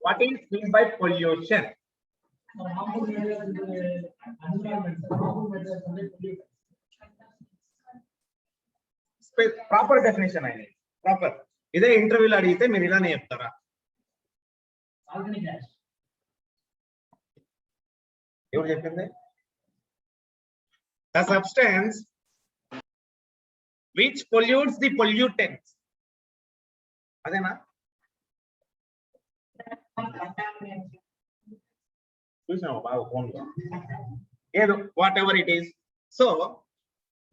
What is meant by pollution? Proper definition I need. Proper. ఇదే ఇంటర్వ్యూలో అడిగితే మీరు ఇలానే చెప్తారా? ఎవరు చెప్పింది? The substance which pollutes the pollutants. అదేనా? చూసావా బాగా ఫోన్లో ఏదో whatever it is. So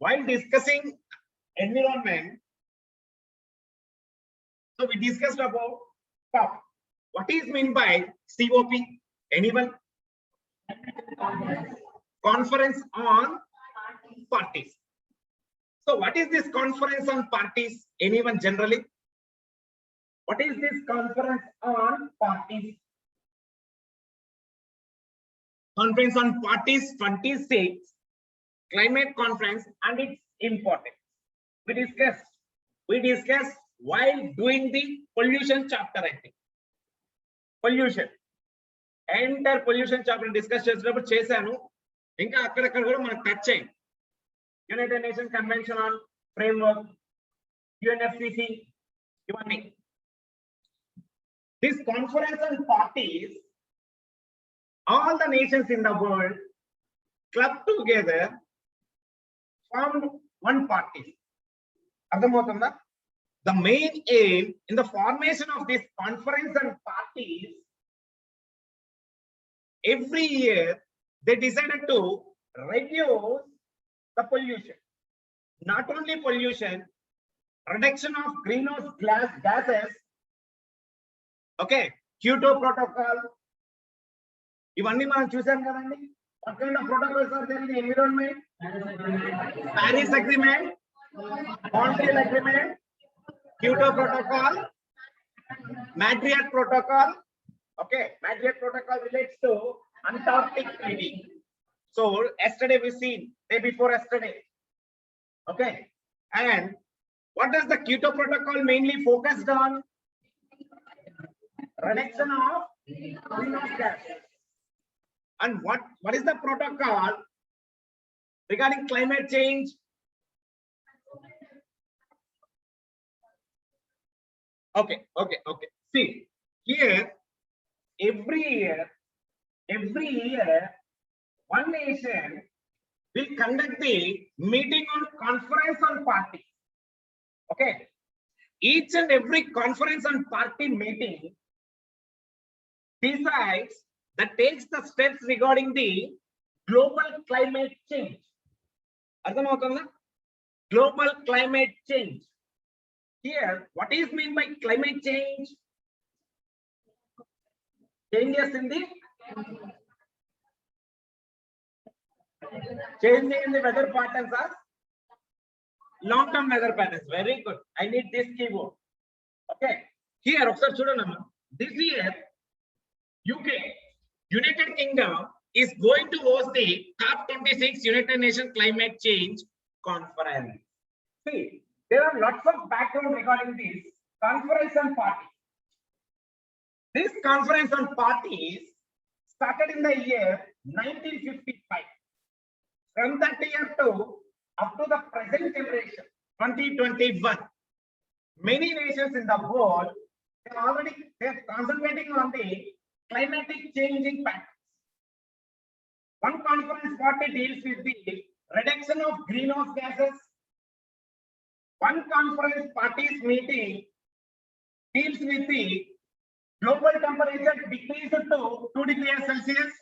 while discussing environment, so we discussed about COP. What is meant by COP? Anyone? Conference on parties. So what is this conference on parties? Anyone generally? What is this conference on parties? Conference on parties 26 climate conference and its importance. We discussed while doing the pollution chapter, I think. Pollution. Entire pollution chapter discuss చేసినప్పుడు చేశాను. ఇంకా అక్కడక్కడ కూడా మనకు touch అయ్యింది. United nation convention on framework, UNFCCC, ఇవన్నీ. This conference on parties, all the nations in the world clubbed together, formed one party. అర్థమవుతుందా? The main aim in the formation of this conference and parties, every year they decided to reduce the pollution. Not only pollution, reduction of greenhouse gases. Okay, Kyoto Protocol. ఇవన్నీ మనం చూసాం కదండి. What kind of protocols are there in the environment? Paris Agreement, Montreal Agreement, Kyoto Protocol, Madrid Protocol. Okay, Madrid Protocol relates to Antarctic Treaty. So yesterday we seen, day before yesterday. Okay, and what does the Kyoto Protocol mainly focused on? Reduction of greenhouse gases. And what is the protocol regarding climate change? Okay. See, here every year one nation will conduct the meeting on conference on party. Okay, each and every conference on party meeting decides that takes the steps regarding the global climate change. అర్థమవుతుందా? Global climate change. Here, what is meant by climate change? Changes in the weather patterns are long-term weather patterns. Very good. I need this keyword. Okay. Here, ఒకసారి చూడండి. This year, UK, United Kingdom is going to host the COP26 United Nations Climate Change Conference. See, there are lots of background regarding this conference on parties. This conference on parties started in the year 1955. From that year to up to the present generation, 2021, many nations in the world they're concentrating on the climatic changing patterns. One conference party deals with the reduction of greenhouse gases. One conference parties meeting deals with the global temperature decrease to 2 degrees Celsius.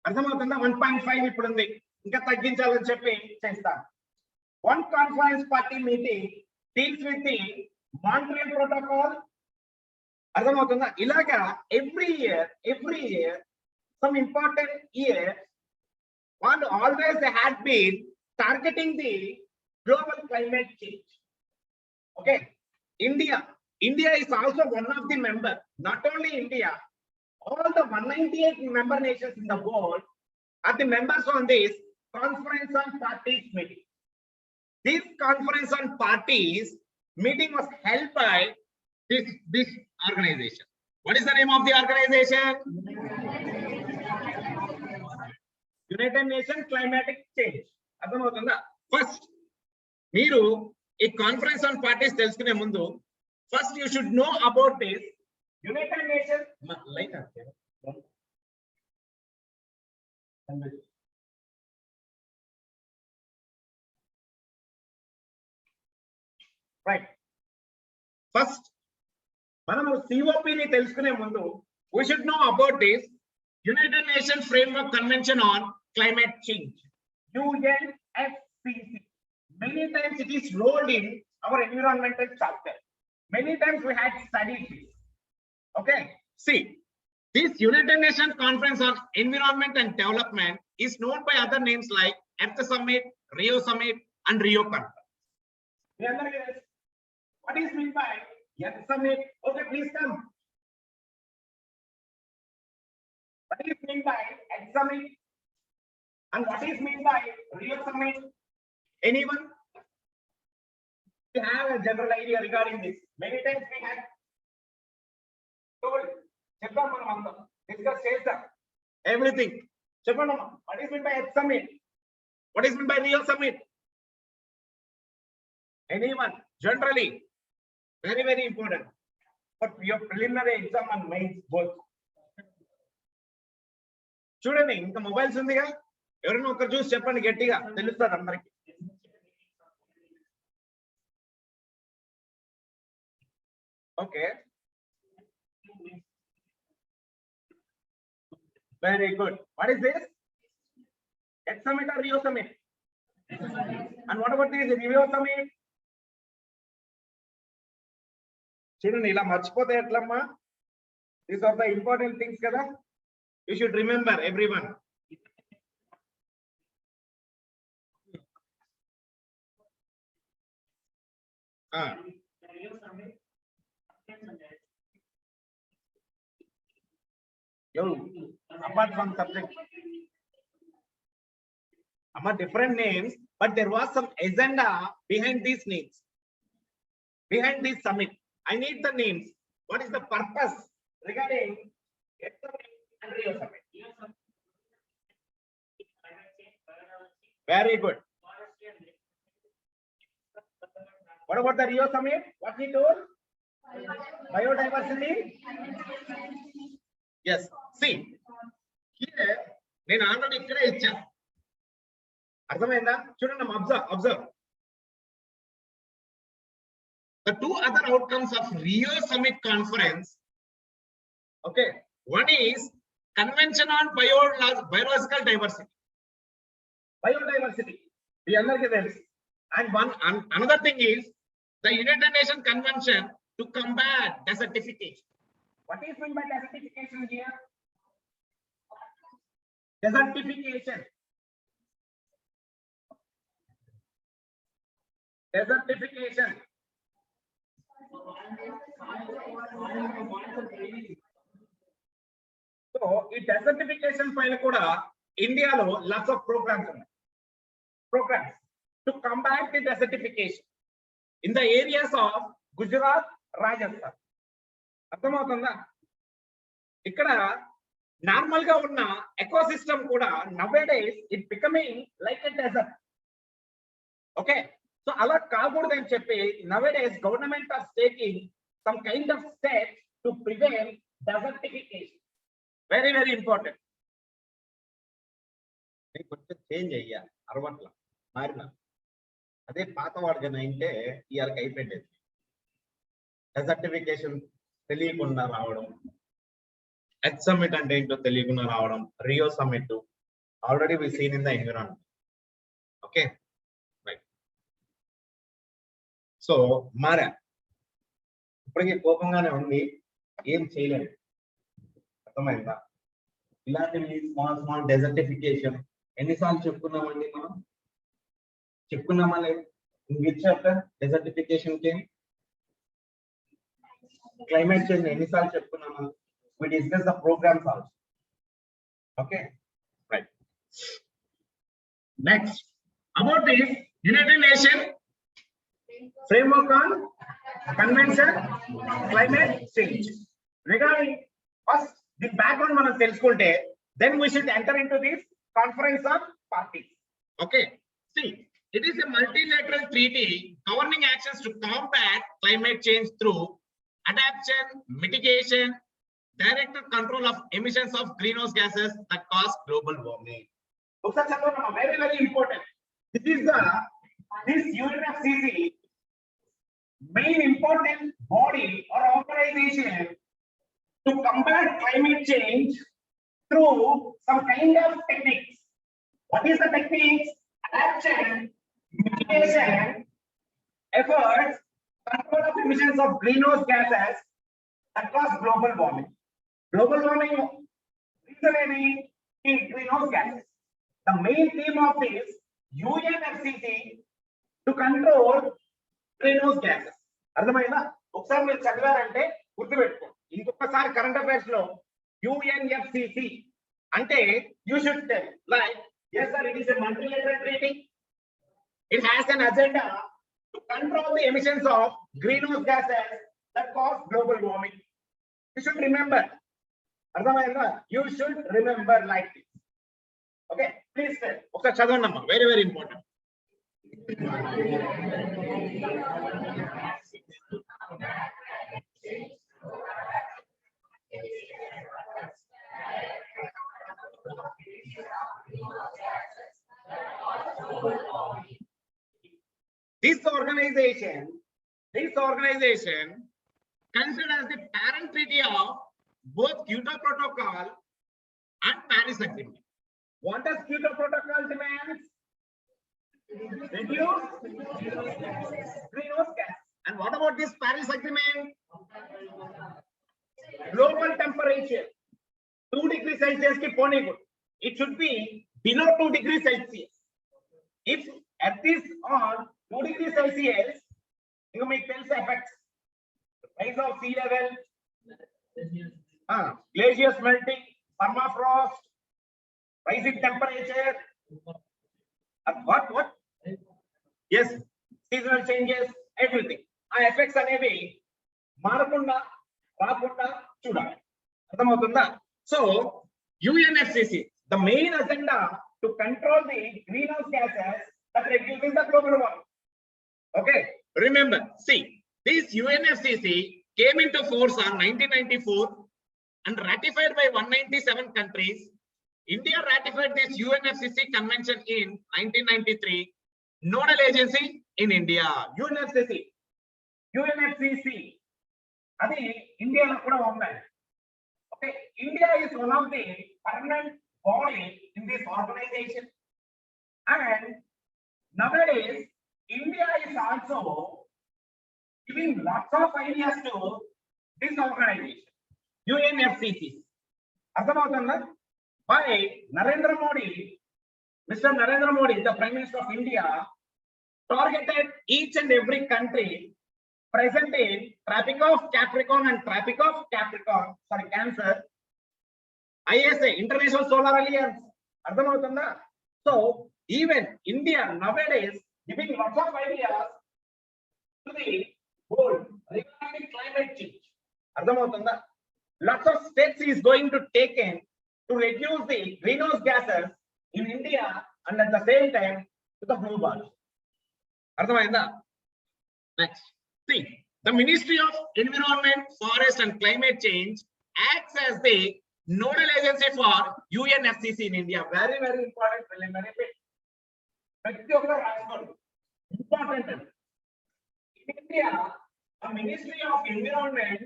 అర్థమవుతుందా? 1.5 ఇప్పుడు ఉంది, ఇంకా తగ్గించాలని చెప్పి చేస్తారు. One conference party meeting deals with the Montreal Protocol. అర్థమవుతుందా? ఇలాగా every year some important year one always had been targeting the global climate change. Okay, India is also one of the member. Not only India, all the 198 member nations in the world are the members on this conference on parties meeting. This conference on parties meeting was held by this organization. What is the name of the organization? United Nations Climatic Change. అర్థమవుతుందా? First, మీరు ఈ conference on parties తెలుసుకునే ముందు first you should know about this United Nations light. Right. First, మనము COP ని తెలుసుకునే ముందు we should know about this United Nations Framework Convention on Climate Change, UNFCCC. Many times it is rolled in our environmental chapter. Many times we had studied this. Okay, see, this United Nations Conference on Environment and Development is known by other names like Earth Summit, Rio Summit, and Rio Conference. What is meant by Earth Summit? Okay, please come. What is meant by Earth Summit? And what is meant by Rio Summit? Anyone? We have a general idea regarding this. Many times we have told, discuss everything. What is meant by Earth Summit? What is meant by Rio Summit? Anyone? Generally, very, very important. But your preliminary exam and mains both. చూడండి, ఇంకా mobiles ఉందిగా, ఎవరైనా ఒకరు చూసి చెప్పండి గట్టిగా, తెలుస్తుంది అందరికి. Okay, very good. What is this? Earth Summit or Rio Summit? And what about this Rio Summit? చూడండి, ఇలా మర్చిపోతే ఎట్లమ్మా? These are the important things కదా. You should remember, everyone. Apart from subject, different names, but there was some agenda behind these names, behind this summit. I need the names. What is the purpose regarding Earth Summit and Rio Summit? Very good. What about the Rio Summit? What he told? Biodiversity. Yes. See, here నేను already ఇక్కడే ఇచ్చాను. అర్థమైందా? చూడండి, observe. The two other outcomes of Rio Summit conference, okay, one is Convention on Biological Diversity. Biodiversity, we understand. And another thing is the United Nations Convention to combat desertification. What is meant by desertification here? Desertification. Desertification. So, ఈ desertification పైన కూడా ఇండియాలో lots of programs ఉన్నాయి. Programs to combat the desertification in the areas of Gujarat, Rajasthan. అర్థమవుతుందా? ఇక్కడ normal గా ఉన్న ecosystem కూడా nowadays it becoming like a desert. Okay, so అలా కాకూడదని చెప్పి nowadays government are taking some kind of steps to prevent desertification. Very, very important. కొంచెం change అయ్యా, అరవట్ల మారిన అదే పాతవాడు జన అంటే ఇవాళకి అయిపోయింది. డెజర్టిఫికేషన్ తెలియకుండా రావడం, ఎర్త్ సమ్మిట్ అంటే ఏంటో తెలియకుండా రావడం, Rio summit already we seen in the environment. Okay, right. So మారా ఇప్పటికీ కోపంగానే ఉంది, ఏం చేయలేదు. అర్థమైందా? ఇలాంటివి స్మాల్ డెజర్టిఫికేషన్ ఎన్నిసార్లు చెప్పుకున్నామండి మనం? చెప్పుకున్నామా లేదు? Which chapter? డెజర్టిఫికేషన్ కి క్లైమేట్ చేంజ్ ఎన్నిసార్లు చెప్పుకున్నామా? we discuss the programs also. Okay, right. Next, about this United Nations Framework on Convention Climate Change, regarding first the background మనం తెలుసుకుంటే then we should enter into this conference of parties. Okay, see, it is a multilateral treaty governing actions to combat climate change through adaptation, mitigation, direct control of emissions of greenhouse gases that cause global warming. Very, very important. This is this UNFCCC main important body or organization to combat climate change through some kind of techniques. What is the techniques? Adaptation, mitigation, efforts, control of emissions of greenhouse gases that cause global warming. Global warming reason is greenhouse gases. The main theme of this UNFCCC to control greenhouse gases. అర్థమైందా? ఒకసారి మీరు చదివారంటే గుర్తుపెట్టుకో. ఇంకొకసారి current affairs లో UNFCCC అంటే you should tell like yes sir, it is a multilateral treaty. It has an agenda to control the emissions of greenhouse gases that cause global warming. You should remember. అర్థమైందా? You should remember like this. Okay, please tell. ఒకసారి చదవండి అమ్మా. Very, very important. This organization considered as the parent treaty of both Kyoto Protocol and Paris Agreement. What does Kyoto Protocol demands? Reduce greenhouse gas. And what about this Paris Agreement? Global temperature 2 degrees Celsius ki pone good. It should be below 2 degrees Celsius. If Earth is on 2 degrees Celsius, you make tells effects. Rise of sea level, glaciers melting, permafrost, rising temperature. What? Yes, seasonal changes, everything. Our effects అనేవి మారకుండా రాకుండా చూడాలి. అర్థమవుతుందా? So UNFCCC, the main agenda to control the greenhouse gases that reduces the global warming. Okay, remember, see, this UNFCCC came into force on 1994 and ratified by 197 countries. India ratified this UNFCCC convention in 1993. Nodal agency in India, UNFCCC. అది ఇండియాలో కూడా ఉన్నాయి. Okay, India is one of the permanent body in this organization, and nowadays India is also giving lots of ideas to this organization, UNFCCC. అర్థమవుతుందా? By Narendra Modi, Mr. Narendra Modi, the Prime Minister of India, targeted each and every country present in Tropic of Capricorn and Cancer, ISA, International Solar Alliance. అర్థమవుతుందా? So even India nowadays giving lots of ideas to the world regarding climate change. అర్థమవుతుందా? Lots of steps is going to take in to reduce the greenhouse gases in India and at the same time to the blue ball. అర్థమైందా? Next, see, the Ministry of Environment, Forest and Climate Change acts as the nodal agency for UNFCCC in India. Very, very important preliminary bit. Important. In India, the Ministry of Environment,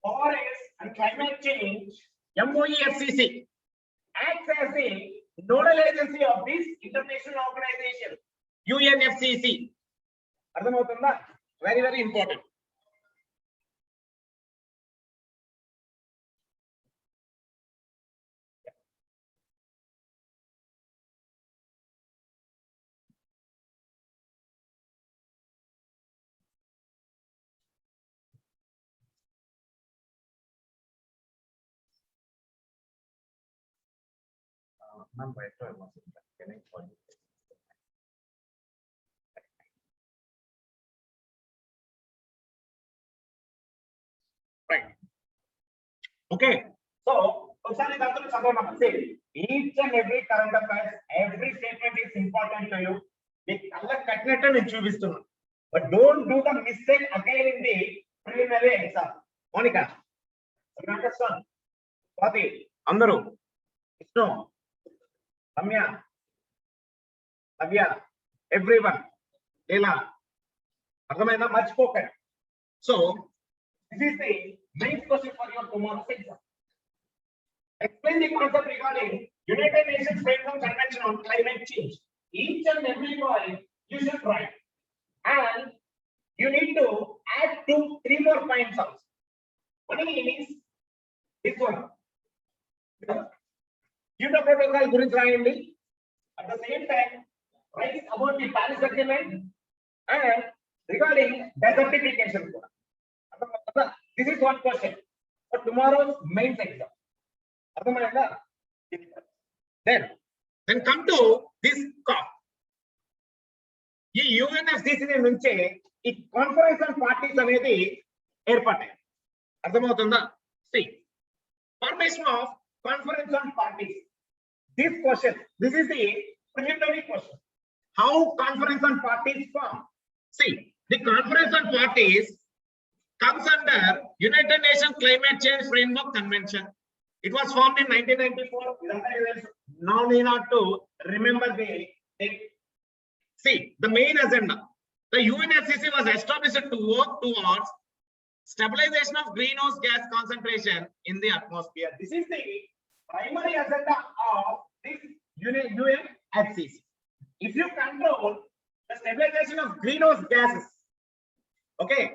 Forest and Climate Change, MOEFCC, acts as the nodal agency of this international organization, UNFCCC. అర్థమవుతుందా? Very, very important. Right. Okay, so each and every current affairs, every statement is important to you. But don't do the mistake again in the preliminary exam. Monica, you understand? Swati, Andaru, Vishnu, Ramya, Navya, everyone, Leela, Arthamaina, much spoken. So, this is the main question for your tomorrow's exam. Explain the concept regarding United Nations Framework Convention on Climate Change. Each and every point you should write. And you need to add 2-3 more points also. One is this one. Kyoto Protocol gurinchi rayandi. At the same time, write about the Paris Agreement and regarding desertification. This is one question for tomorrow's mains exam. Then come to this COP. ఈ UNFCC నుంచే ఈ conference on parties అనేది ఏర్పడ్డాయి. అర్థమవుతుందా? See formation of conference on parties. This question, this is the preliminary question. How conference on parties form? See, the conference on parties comes under United Nations Climate Change Framework Convention. It was formed in 1994. Now we have to remember the date. See, the main agenda. The UNFCC was established to work towards stabilization of greenhouse gas concentration in the atmosphere. This is the primary agenda of this UNFCC. If you control the stabilization of greenhouse gases, okay,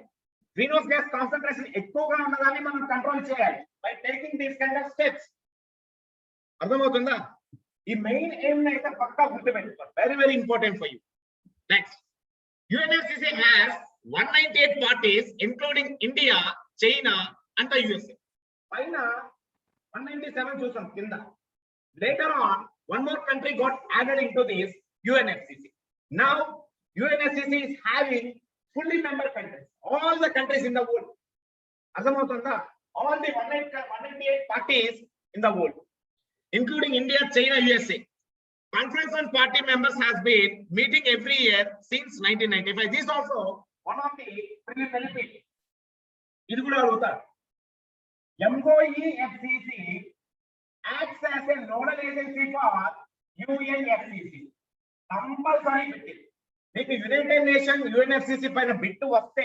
greenhouse gas concentration ఎక్కువగా ఉన్నదాన్ని మనం control చేయాలి by taking these kind of steps. అర్థమవుతుందా? ఈ main aim అయితే పక్కా గుర్తుపెట్టుకోండి. Very, very important for you. Next, UNFCC has 198 parties, including India, China, and the USA. పైన 197 చూసాం కింద. Later on, one more country got added into this UNFCC. Now, UNFCC is having fully member countries, all the countries in the world. Azamotunda, all the 198 parties in the world, including India, China, USA. Conference on party members has been meeting every year since 1995. This is also one of the preliminary. Idu kuda adugutar. MOEFCC acts as a nodal agency for UNFCC. Compulsory bitti. మీకు United nation UNFCC పైన bit వస్తే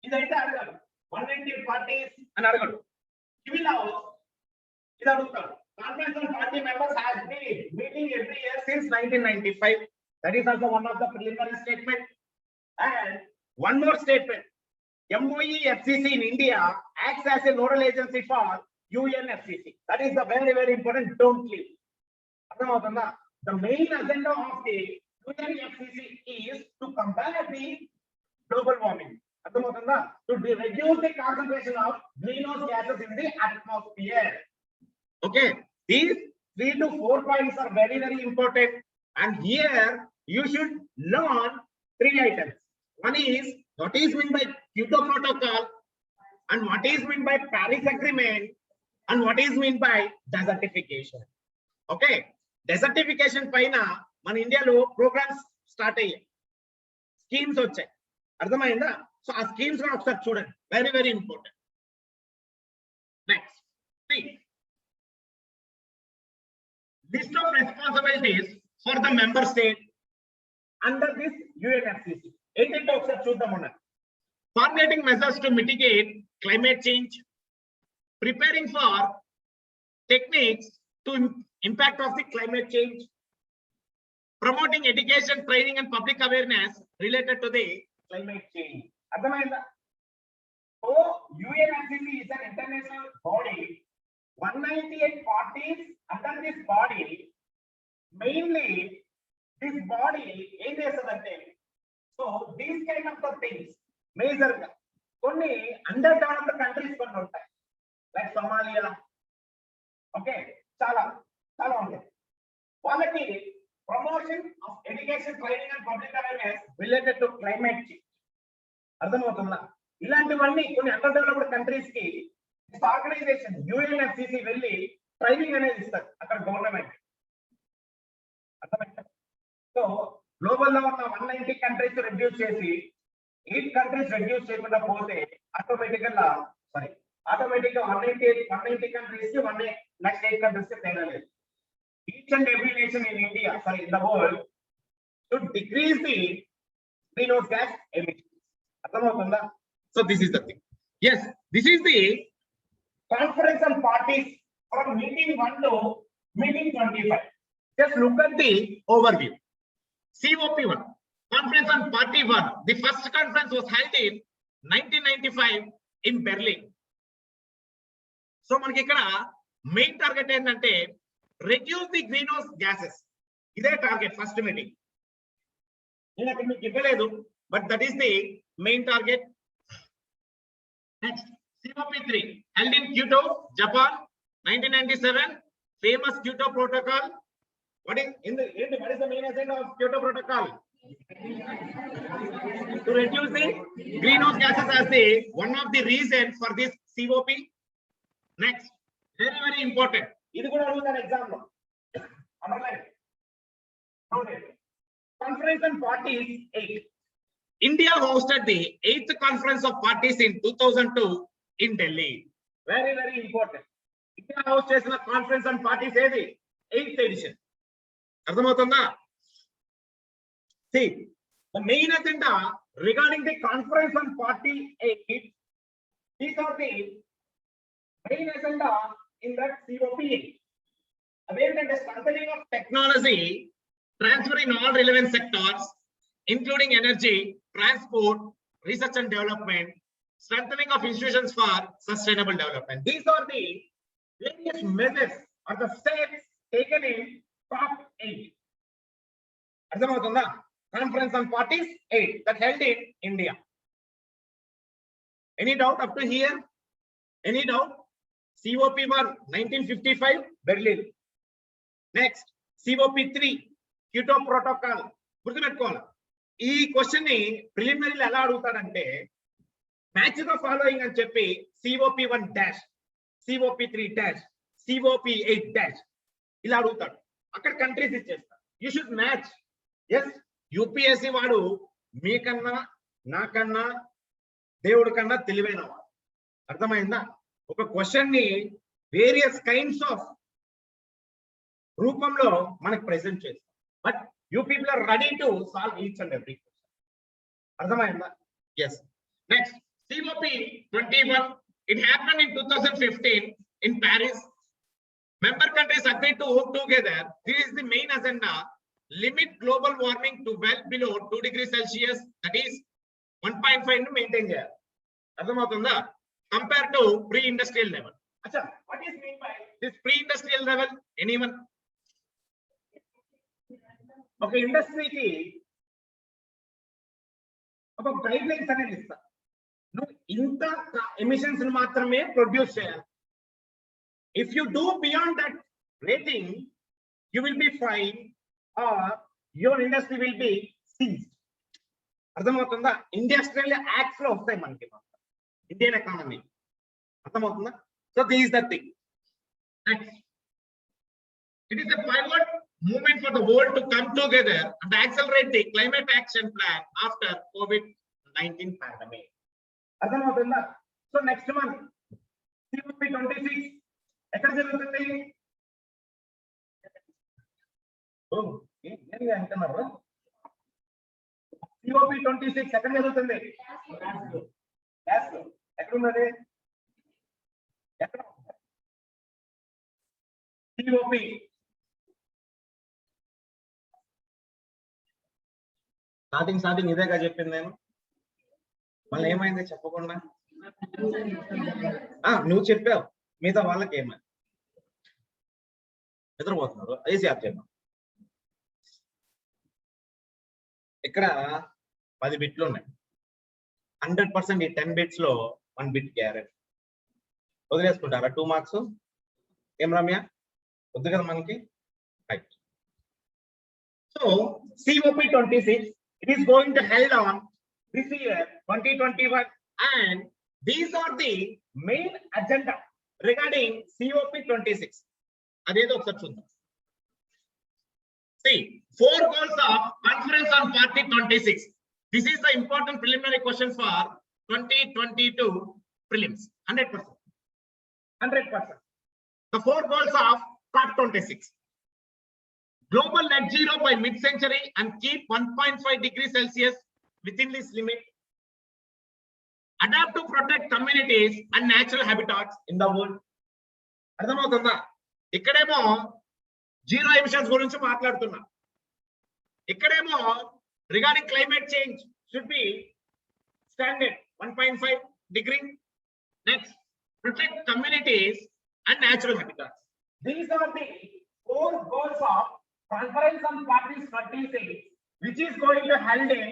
ఇదైతే అడగడు. 198 parties అని అడగడు. ఇది అడుగుతాడు. Conference on party members has been meeting every year since 1995. That is also one of the preliminary statement. And one more statement. MOEFCC in India acts as a nodal agency for UNFCC. That is the very, very important. Don't leave. The main agenda of the UNFCC is to combat the global warming. To reduce the concentration of greenhouse gases in the atmosphere. Okay, these 3 to 4 points are very, very important. And here you should learn 3 items. One is what is meant by Kyoto Protocol, and what is meant by Paris Agreement, and what is meant by desertification. Okay, desertification paina మన ఇండియాలో programmes start అయ్యాయి, schemes వచ్చాయి. అర్థమైందా? So ఆ schemes కూడా ఒకసారి చూడండి. Very, very important. Next, list of responsibilities for the member state under this UNFCC. ఏంటంటే ఒకసారి చూద్దాం. ఉన్నది formulating measures to mitigate climate change, preparing for techniques to impact of the climate change, promoting education, training, and public awareness related to the climate change. Adhamainda? So UNFCC is an international body. 198 parties under this body. Mainly, this body ఏం చేస్తుందంటే, so these kind of things major గా కొన్ని under developed countries కొన్ని ఉంటాయి, like Somalia. Okay, చాలా చాలా ఉంటాయి. వాళ్ళకి promotion of education, training, and public awareness related to climate change. అర్థమవుతుందా? ఇలాంటివన్నీ కొన్ని అండర్ డెవలప్డ్ కంట్రీస్ కి ఆర్గనైజేషన్ యుఎన్ఎఫ్సిసి వెళ్ళి ట్రైనింగ్ అనేది ఇస్తారు అక్కడ గవర్నమెంట్. అర్థమైందా? సో గ్లోబల్ లో ఉన్న 190 కంట్రీస్ రెడ్యూస్ చేసి 8 కంట్రీస్ రెడ్యూస్ చేయకుండా పోతే ఆటోమేటిక్ గా 190 కంట్రీస్ కి నెక్స్ట్ 8 కంట్రీస్ కి తేడా లేదు. Each and every nation in India, sorry, in the world, should decrease the greenhouse gas emissions. So this is the thing. Yes, this is the conference on parties from meeting 1 to meeting 25. Just look at the overview. COP1, conference on party 1. The first conference was held in 1995 in Berlin. So మనకి ఇక్కడ main target ఏంటంటే reduce the greenhouse gases. ఇదే target first meeting. నేను అక్కడ మీకు ఇవ్వలేదు, but that is the main target. Next COP3 held in Kyoto, Japan, 1997. Famous Kyoto Protocol. What is the main agenda of Kyoto Protocol? To reduce the greenhouse gases as the one of the reasons for this COP. Next, very very important. ఇది కూడా అడుగుతాను exam లో. Conference on Parties 8. India hosted the 8th conference of parties in 2002 in Delhi. Very very important. India host చేసిన conference on parties ఏది? 8th edition. అర్థమవుతుందా? See, the main agenda regarding the conference on party 8, these are the main agenda in that COP8. Awareness, strengthening of technology, transfer in all relevant sectors, including energy, transport, research and development, strengthening of institutions for sustainable development. These are the various measures or the steps taken in COP8. Adhamatunda conference on parties 8 that held in India. Any doubt up to here? Any doubt? COP1 1955 Berlin. Next COP3 Kyoto Protocol. గుర్తుపెట్టుకోవాలి. ఈ question ని ప్రిలిమినరీలో ఎలా అడుగుతాడంటే match the following అని చెప్పి COP1 dash, COP3 dash, COP8 dash ఇలా అడుగుతాడు. అక్కడ countries ఇచ్చేస్తాడు. You should match. Yes, UPSC వాడు మీకన్నా నాకన్నా దేవుడి కన్నా తెలివైన వాడు. అర్థమైందా? ఒక క్వశ్చన్ ని వేరియస్ కైండ్స్ ఆఫ్ రూపంలో మనకు ప్రెజెంట్ చేస్తాం. But you people are ready to solve each and every question. అర్థమైందా? Yes. Next COP21. It happened in 2015 in Paris. Member countries agreed to work together. This is the main agenda. Limit global warming to well below 2 degrees Celsius, that is 1.5 ను maintain చేయాలి. అర్థమవుతుందా? Compared to pre-industrial level. Acha, what is mean by this pre-industrial level? Anyone? Okay, industry ki ఒక guidelines అనేది ఇస్తా. నువ్వు ఇంత emissions మాత్రమే produce చేయాలి. If you do beyond that rating you will be fine or your industry will be seized. అర్థమవుతుందా? Industrial acts లో వస్తాయి మనకి ఇండియన్ ఎకానమీ. అర్థమవుతుందా? So this is the thing. Next, it is a pivot movement for the world to come together and accelerate the climate action plan after COVID-19 pandemic. అర్థమవుతుందా? So next month COP26 ఎక్కడ జరుగుతుంది? ఏం అంటున్నారు? COP26 ఎక్కడ జరుగుతుంది? ఎక్కడున్నది? ఎక్కడ? COP starting ఇదేగా చెప్పింది నేను. మళ్ళీ ఏమైంది చెప్పకుండా? నువ్వు చెప్పావు, మిగతా వాళ్ళకి ఏమైంది? నిద్రపోతున్నారు. ఏసీ ఆఫ్ చేయమా. ఇక్కడ 10 బిట్లు ఉన్నాయి. 100% ఈ 10 బిట్స్ లో 1 బిట్ గ్యారెంటీ. వదిలేసుకుంటారా 2 మార్క్స్? ఏం రమ్య? వద్దు కదా మనకి. Right. So COP26, it is going to held on this year 2021, and these are the main agenda regarding COP26. అదేదో ఒకసారి చూద్దాం. See, 4 goals of Conference on Party 26. This is the important preliminary questions for 2022 prelims. 100%. 100%. The 4 goals of COP26. Global net zero by mid-century and keep 1.5 degrees Celsius within this limit. Adapt to protect communities and natural habitats in the world. అర్థమవుతుందా? ఇక్కడేమో zero emissions గురించి మాట్లాడుతున్నా, ఇక్కడేమో regarding climate change should be standard 1.5 degree. Next, protect communities and natural habitats. These are the 4 goals of Conference on Parties 26, which is going to held in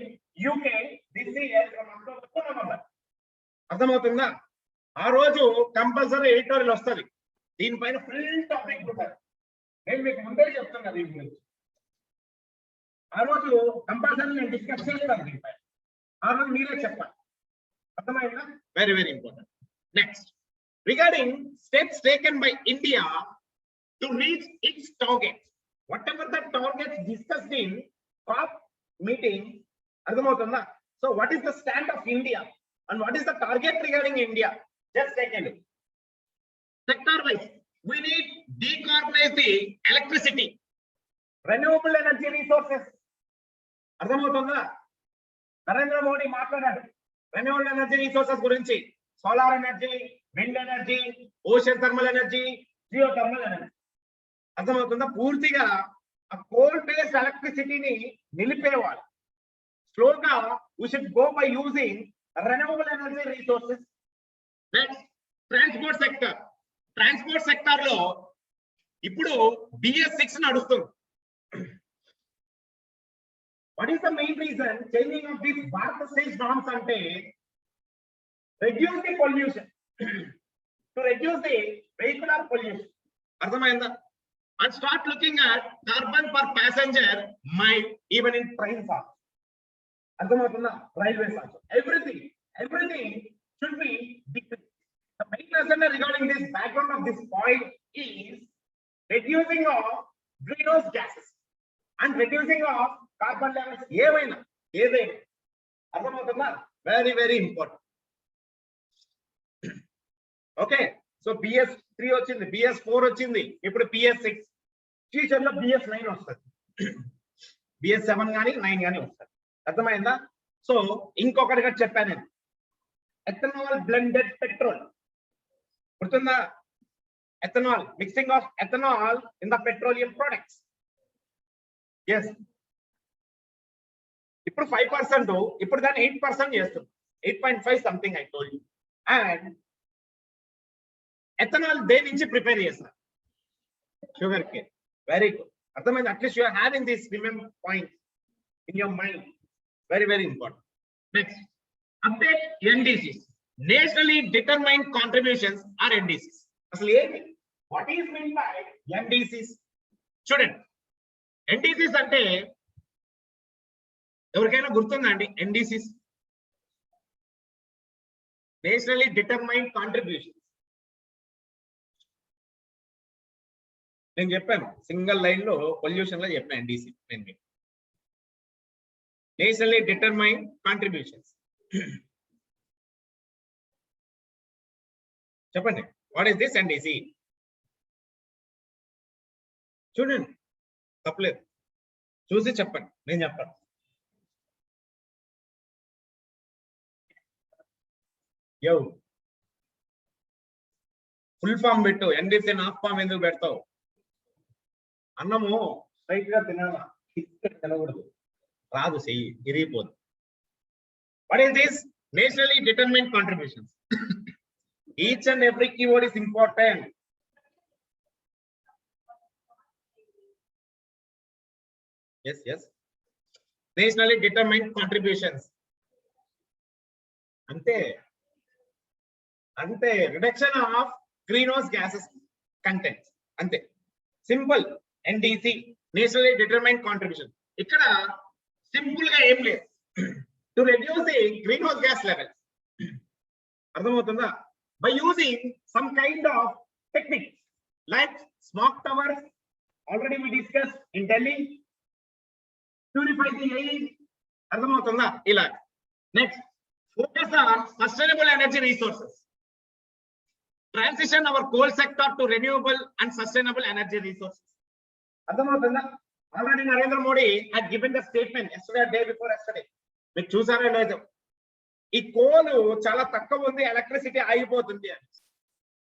UK this year from October to November. అర్థమవుతుందా? ఆ రోజు compulsory editorial వస్తుంది, దీనిపైన full topic ఉంటుంది. నేను మీకు ముందే చెప్తున్నా దీని గురించి. ఆ రోజు కంపల్సరీ నేను డిస్కస్ చేస్తాను దీనిపైన, ఆ రోజు మీరే చెప్పాలి. అర్థమైందా? Very very important. Next, regarding steps taken by India to reach its targets. whatever the targets discussed in COP meeting, అర్థమవుతుందా? So what is the stand of India and what is the target regarding India? Just take a look. Sector wise, we need decarbonize the electricity, renewable energy resources. అర్థమవుతుందా? నరేంద్ర మోడీ మాట్లాడారు renewable energy resources గురించి, solar energy, wind energy, ocean thermal energy, geothermal energy. అర్థమవుతుందా? పూర్తిగా ఆ coal based ఎలక్ట్రిసిటీని నిలిపేవాళ్ళు. స్లోగా we should go by using renewable energy resources. Next, transport sector. Transport sector లో ఇప్పుడు BS6 నడుస్తుంది. What is the main reason changing of these Bharat stage norms ante reduce the pollution, to reduce the vehicular pollution. అర్థమైందా? And start looking at carbon per passenger mile even in trains also. అర్థమవుతుందా? Railways also. Everything should be decreased. The main lesson regarding this background of this point is reducing of greenhouse gases and reducing of carbon levels. ఏదైనా అర్థమవుతుందా? Very very important. Okay, so BS3 వచ్చింది, BS4 వచ్చింది, ఇప్పుడు BS6, future లో BS9 వస్తుంది, BS7 కానీ 9 కానీ వస్తుంది. అర్థమైందా? సో ఇంకొకటిగా చెప్పాను నేను, ఎథనాల్ బ్లెండెడ్ పెట్రోల్. గుర్తుందా? Ethanol, mixing of ethanol in the petroleum products. Yes, ఇప్పుడు 5%, ఇప్పుడు దాన్ని 8% చేస్తుంది, 8.5 something I told you. And ethanol దేని నుంచి ప్రిపేర్ చేస్తారు? Sugar cane. వెరీ గుడ్, అర్థమైంది? At least you are having this remember point in your mind. Very very important. Next, update NDCs, nationally determined contributions or NDCs. అసలు ఏంటి? What is mean by NDCs? చూడండి, NDCs అంటే ఎవరికైనా గుర్తుందండి? NDCs, nationally determined contributions. నేను చెప్పాను single line లో pollution లో చెప్పాను NDC. నేను మీకు నేషనల్లీ డిటర్మైన్డ్ కాంట్రిబ్యూషన్స్ చెప్పండి. What is this NDC? చూడండి, తప్పలేదు, చూసి చెప్పండి, నేను చెప్తాను. యో, ఫుల్ ఫామ్ పెట్టు, NDC హాఫ్ ఫామ్ ఎందుకు పెడతావు? అన్నము స్ట్రైట్ గా తినాలా, తినకూడదు, రాదు, చెయ్యి ఇరిగిపోదు. What is this? Nationally determined contributions. Each and every keyword is important. Yes, nationally determined contributions అంతే. Reduction of green house gases contents, అంతే, simple. NDC, nationally determined contribution. ఇక్కడ సింపుల్ గా ఏం లేదు, to reduce the green house gas levels. అర్థమవుతుందా? by using some kind of techniques like smoke towers. Already we discussed in Delhi. Purify the air. అర్థమవుతుందా? ఇలా. Next, focus on sustainable energy resources. Transition our coal sector to renewable and sustainable energy resources. అర్థమవుతుందా? Already Narendra Modi had given the statement yesterday, day before yesterday. మీరు చూసారో లేదో? ఈ కోలు చాలా తక్కువ ఉంది, ఎలక్ట్రిసిటీ ఆగిపోతుంది అని.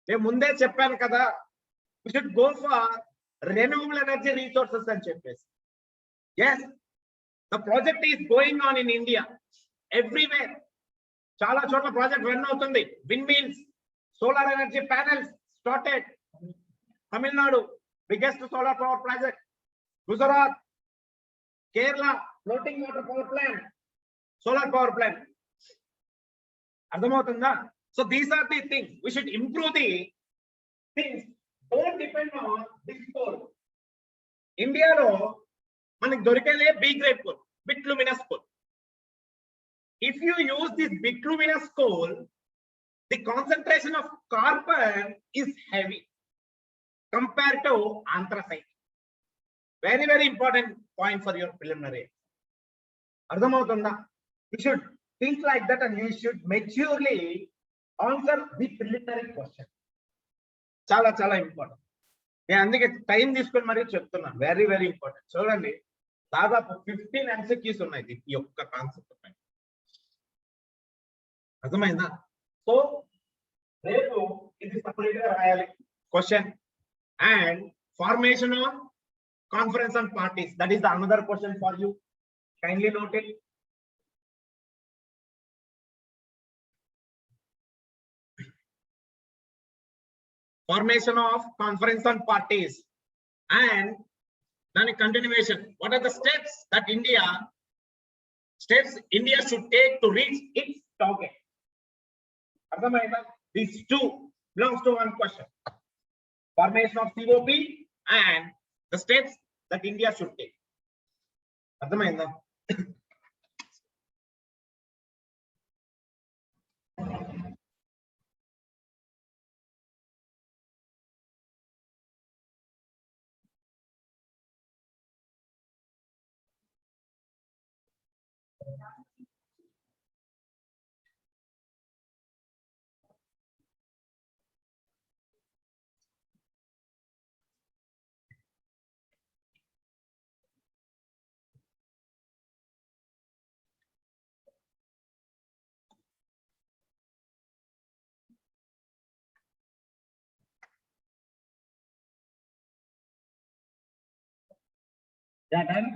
నేను ముందే చెప్పాను కదా, we should go for renewable energy resources అని చెప్పేసి. Yes, the project is going on in India everywhere. చాలా చోట్ల ప్రాజెక్ట్ రన్ అవుతుంది. Windmills, solar energy panels started. Tamil Nadu, biggest solar power project. Gujarat, Kerala, floating water power plant, solar power plant. అర్థమవుతుందా? So these are the things we should improve the things. Don't depend on this coal. ఇండియాలో మనకి దొరికేదే B grade coal, bituminous coal. If you use this bituminous coal, the concentration of carbon is heavy compared to anthracite. Very, very important point for your preliminary. అర్థమవుతుందా? You should think like that and you should maturely answer the preliminary question. చాలా చాలా important. నేను అందుకే time తీసుకొని మరీ చెప్తున్నా. Very very important. చూడండి, దాదాపు 15 MCQs ఉన్నాయి ఈ ఒక్క కాన్సెప్ట్ పైన. అర్థమైందా? సో రేపు ఇది సపరేట్ గా రాయాలి question. And formation of conference and parties, that is the another question for you. Kindly note it. Formation of conference on parties and then a continuation. What are the steps that India should take to reach its target? Ardhamaina? These two belongs to one question. Formation of COP and the steps that India should take. Ardhamaina? Yeah, done?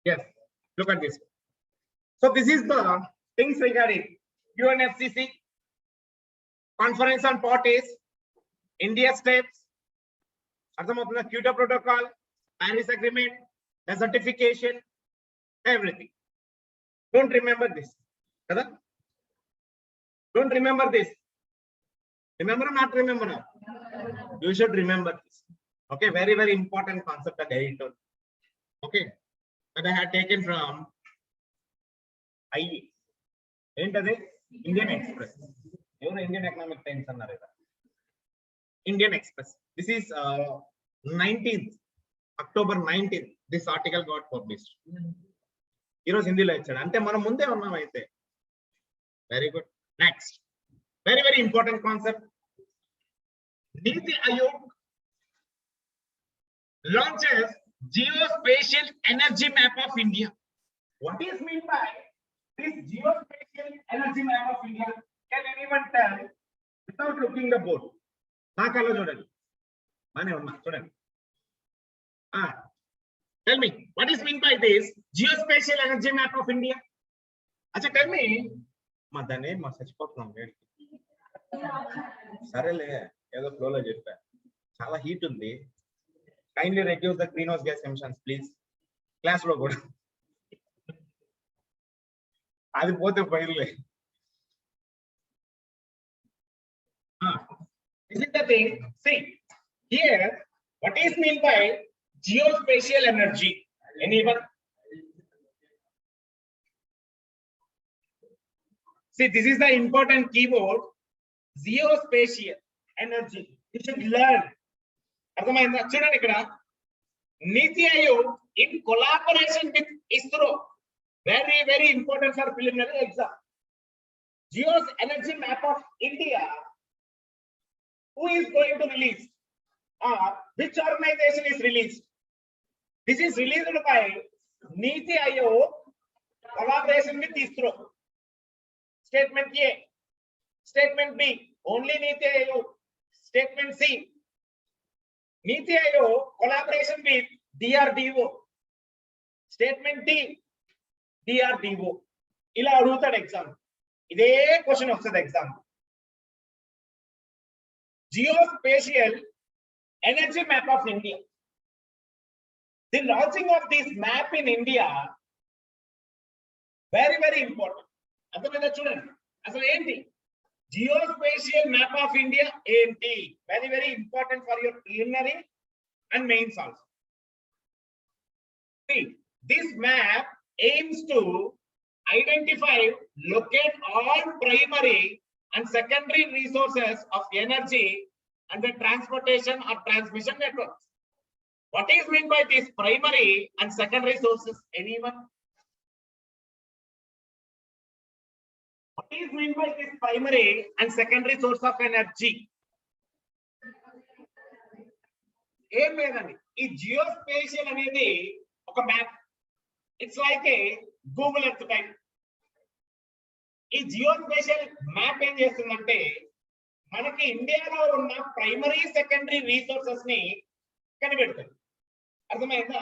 Yes, look at this. So this is the things regarding UNFCCC, Conference on Parties, India steps, Kyoto Protocol, Paris Agreement, desertification, everything. Don't remember this. Don't remember this. Remember or not remember now? You should remember this. Okay, very, very important concept at editor. Okay, that I had taken from IE. Indian Express. Indian Economic Times. Indian Express. This is 19th, October 19th. This article got published. Heroes Hindi lecture. Ante mana munde unnam aithe. Very good. Next. Very, very important concept. Niti Aayog launches Geospatial Energy Map of India. What is meant by this Geospatial Energy Map of India? Can anyone tell without looking the board? Naakalo chudandi. Mane unna chudandi. Tell me, what is meant by this Geospatial Energy Map of India? Acha, tell me. Madane ma sachipotunam vedi. Sarele edo flow lo cheppa. Chala heat undi. Kindly reduce the greenhouse gas emissions, please. Class lo kuda. Adi pothe file. This is the thing. See, here, what is meant by geospatial energy? Anyone? See, this is the important keyword, geospatial energy. You should learn. అర్థమైందా? చూడండి ఇక్కడ నీతి Aayog in collaboration with ISRO, very important for preliminary exam. Geos energy map of India. Who is going to release? Which organization is released? This is released by Niti Aayog collaboration with ISRO. Statement A. Statement B. Only Niti Aayog. Statement C. Niti Aayog collaboration with DRDO. Statement D. DRDO. ఇలా అడుగుతాడు exam. ఇదే question వస్తుంది exam. Geospatial energy map of India. The launching of this map in India, very important. అర్థమైందా? చూడండి అసలు ఏంటి geospatial map of India ఏంటి? Very important for your preliminary and mains also. See, this map aims to identify, locate all primary and secondary resources of energy and the transportation or transmission networks. What is meant by these primary and secondary sources? Anyone? What is meant by this primary and secondary source of energy? ఏం లేదండి, ఈ geospatial అనేది ఒక map. It's like A Google earth type. ఈ geospatial map ఏం చేస్తుందంటే మనకి ఇండియాలో ఉన్న ప్రైమరీ సెకండరీ రీసోర్సెస్ ని కనిపెడుతుంది. అర్థమైందా?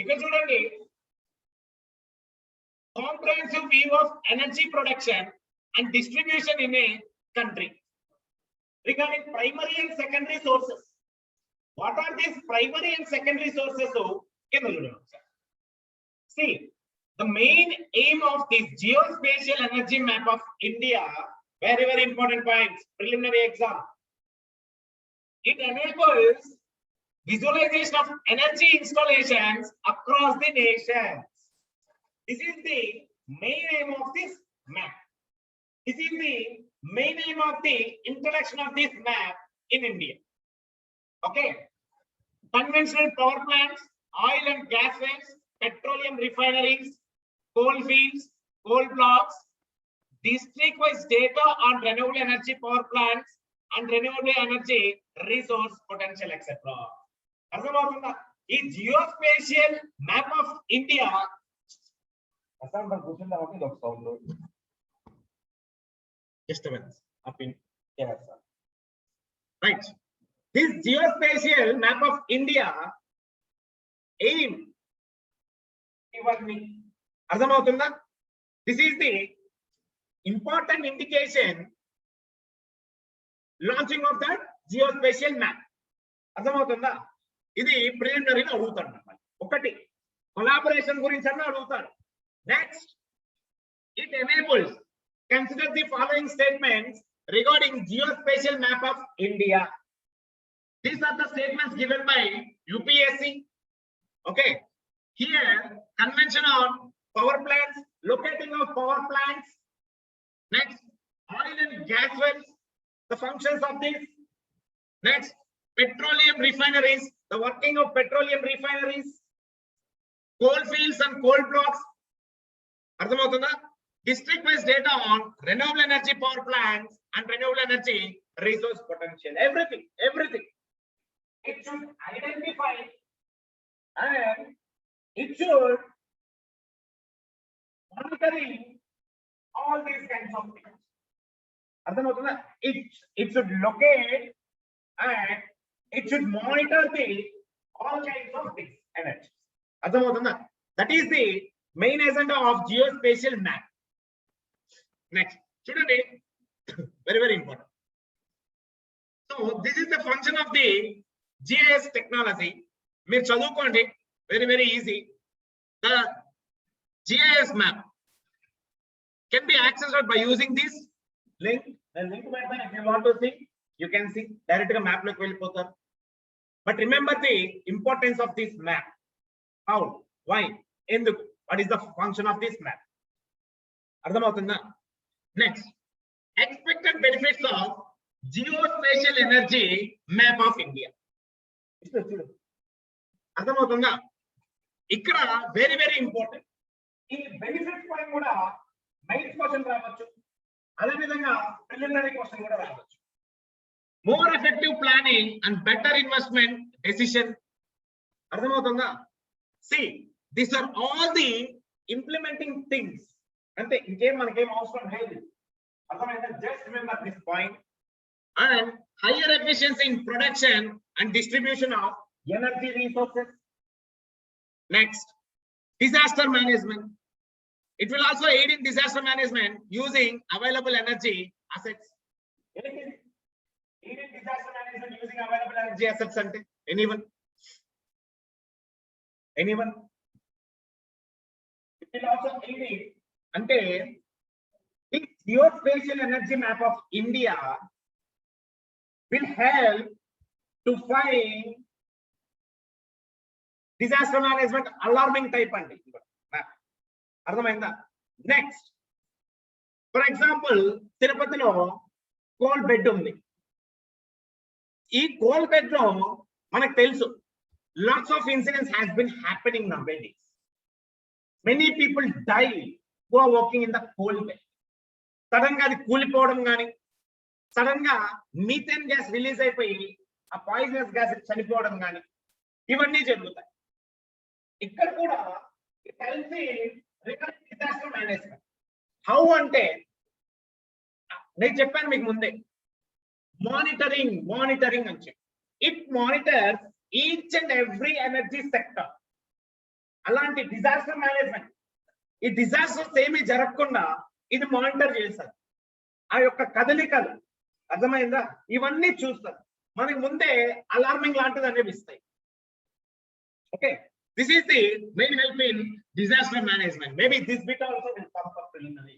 ఇక్కడ చూడండి, comprehensive view of energy production and distribution in a country regarding primary and secondary sources. What are these primary and secondary sources? So, see, the main aim of this geospatial energy map of India, very important points, preliminary exam. It enables visualization of energy installations across the nations. This is the main aim of this map. This is the main aim of the introduction of this map in India. Okay. Conventional power plants, oil and gas wells, petroleum refineries, coal fields, coal blocks, district-wise data on renewable energy power plants and renewable energy resource potential, etc. అర్థమవుతుందా? ఈ geospatial map of India disturbance up in here, sir. Right. This geospatial map of India aim ఇవన్నీ అర్థమవుతుందా? This is the important indication launching of that geospatial map. అర్థమవుతుందా? ఇది preliminary అడుగుతాడు అన్నమాట. ఒకటి collaboration గురించి అన్న అడుగుతాడు. Next, it enables, consider the following statements regarding geospatial map of India. These are the statements given by UPSC. Okay. Here, convention on power plants, locating of power plants. Next, oil and gas wells, the functions of this. Next, petroleum refineries, the working of petroleum refineries. Coal fields and coal blocks. అర్థమవుతుందా? District-wise data on renewable energy power plants and renewable energy resource potential. Everything. It should identify and it should monitoring all these kinds of things. అర్థమవుతుందా? It should locate and it should monitor the all kinds of things energy. అర్థమవుతుందా? That is the main agenda of geospatial map. Next, చూడండి, very important. So this is the function of the GIS technology. మీరు చదువుకోండి, very easy. The GIS map can be accessed by using this link. The link button, if you want to see, you can see direct ga map loki vellipotaru. But remember the importance of this map. How? Why? Enduku? What is the function of this map? అర్థమవుతుందా? Next, expected benefits of geospatial energy map of India. అర్థమవుతుందా? ఇక్కడ very very important. ఈ benefits పై కూడా mains question రావచ్చు, అదే విధంగా preliminary question కూడా రావచ్చు. More effective planning and better investment decision. అర్థమవుతుందా? See these are all the implementing things. అంటే ఇంకేం మనకేం అవసరం లేదు. అర్థమైందా? Just remember this point. And higher efficiency in production and distribution of energy resources. Next, disaster management. It will also aid in disaster management using available energy assets. Aid in disaster management using available energy assets ante anyone? It will also aid in ante the geospatial energy map of India will help to find disaster management alarming type andi. అర్థమైందా? Next, for example తిరుపతిలో coal bed ఉంది. ఈ coal bed లో మనకు తెలుసు lots of incidents has been happening nowadays. Many people die who are working in the coal bed. Sudden గా అది కూలిపోవడం కానీ, సడన్ గా మీథేన్ గ్యాస్ రిలీజ్ అయిపోయి ఆ పాయిజనస్ గ్యాస్ చనిపోవడం కానీ ఇవన్నీ జరుగుతాయి. ఇక్కడ కూడా డిజాస్టర్ మేనేజ్మెంట్ హౌ అంటే నేను చెప్పాను మీకు ముందే, మానిటరింగ్ అని చెప్పి it monitors each and every energy sector. అలాంటి డిజాస్టర్ మేనేజ్మెంట్, ఈ డిజాస్టర్స్ ఏమీ జరగకుండా ఇది మానిటర్ చేస్తారు. ఆ యొక్క కదలికలు, అర్థమైందా, ఇవన్నీ చూస్తారు. మనకి ముందే అలార్మింగ్ లాంటిది అనిపిస్తాయి. Okay, this is the main help in disaster management. Maybe this bit also will come for preliminary.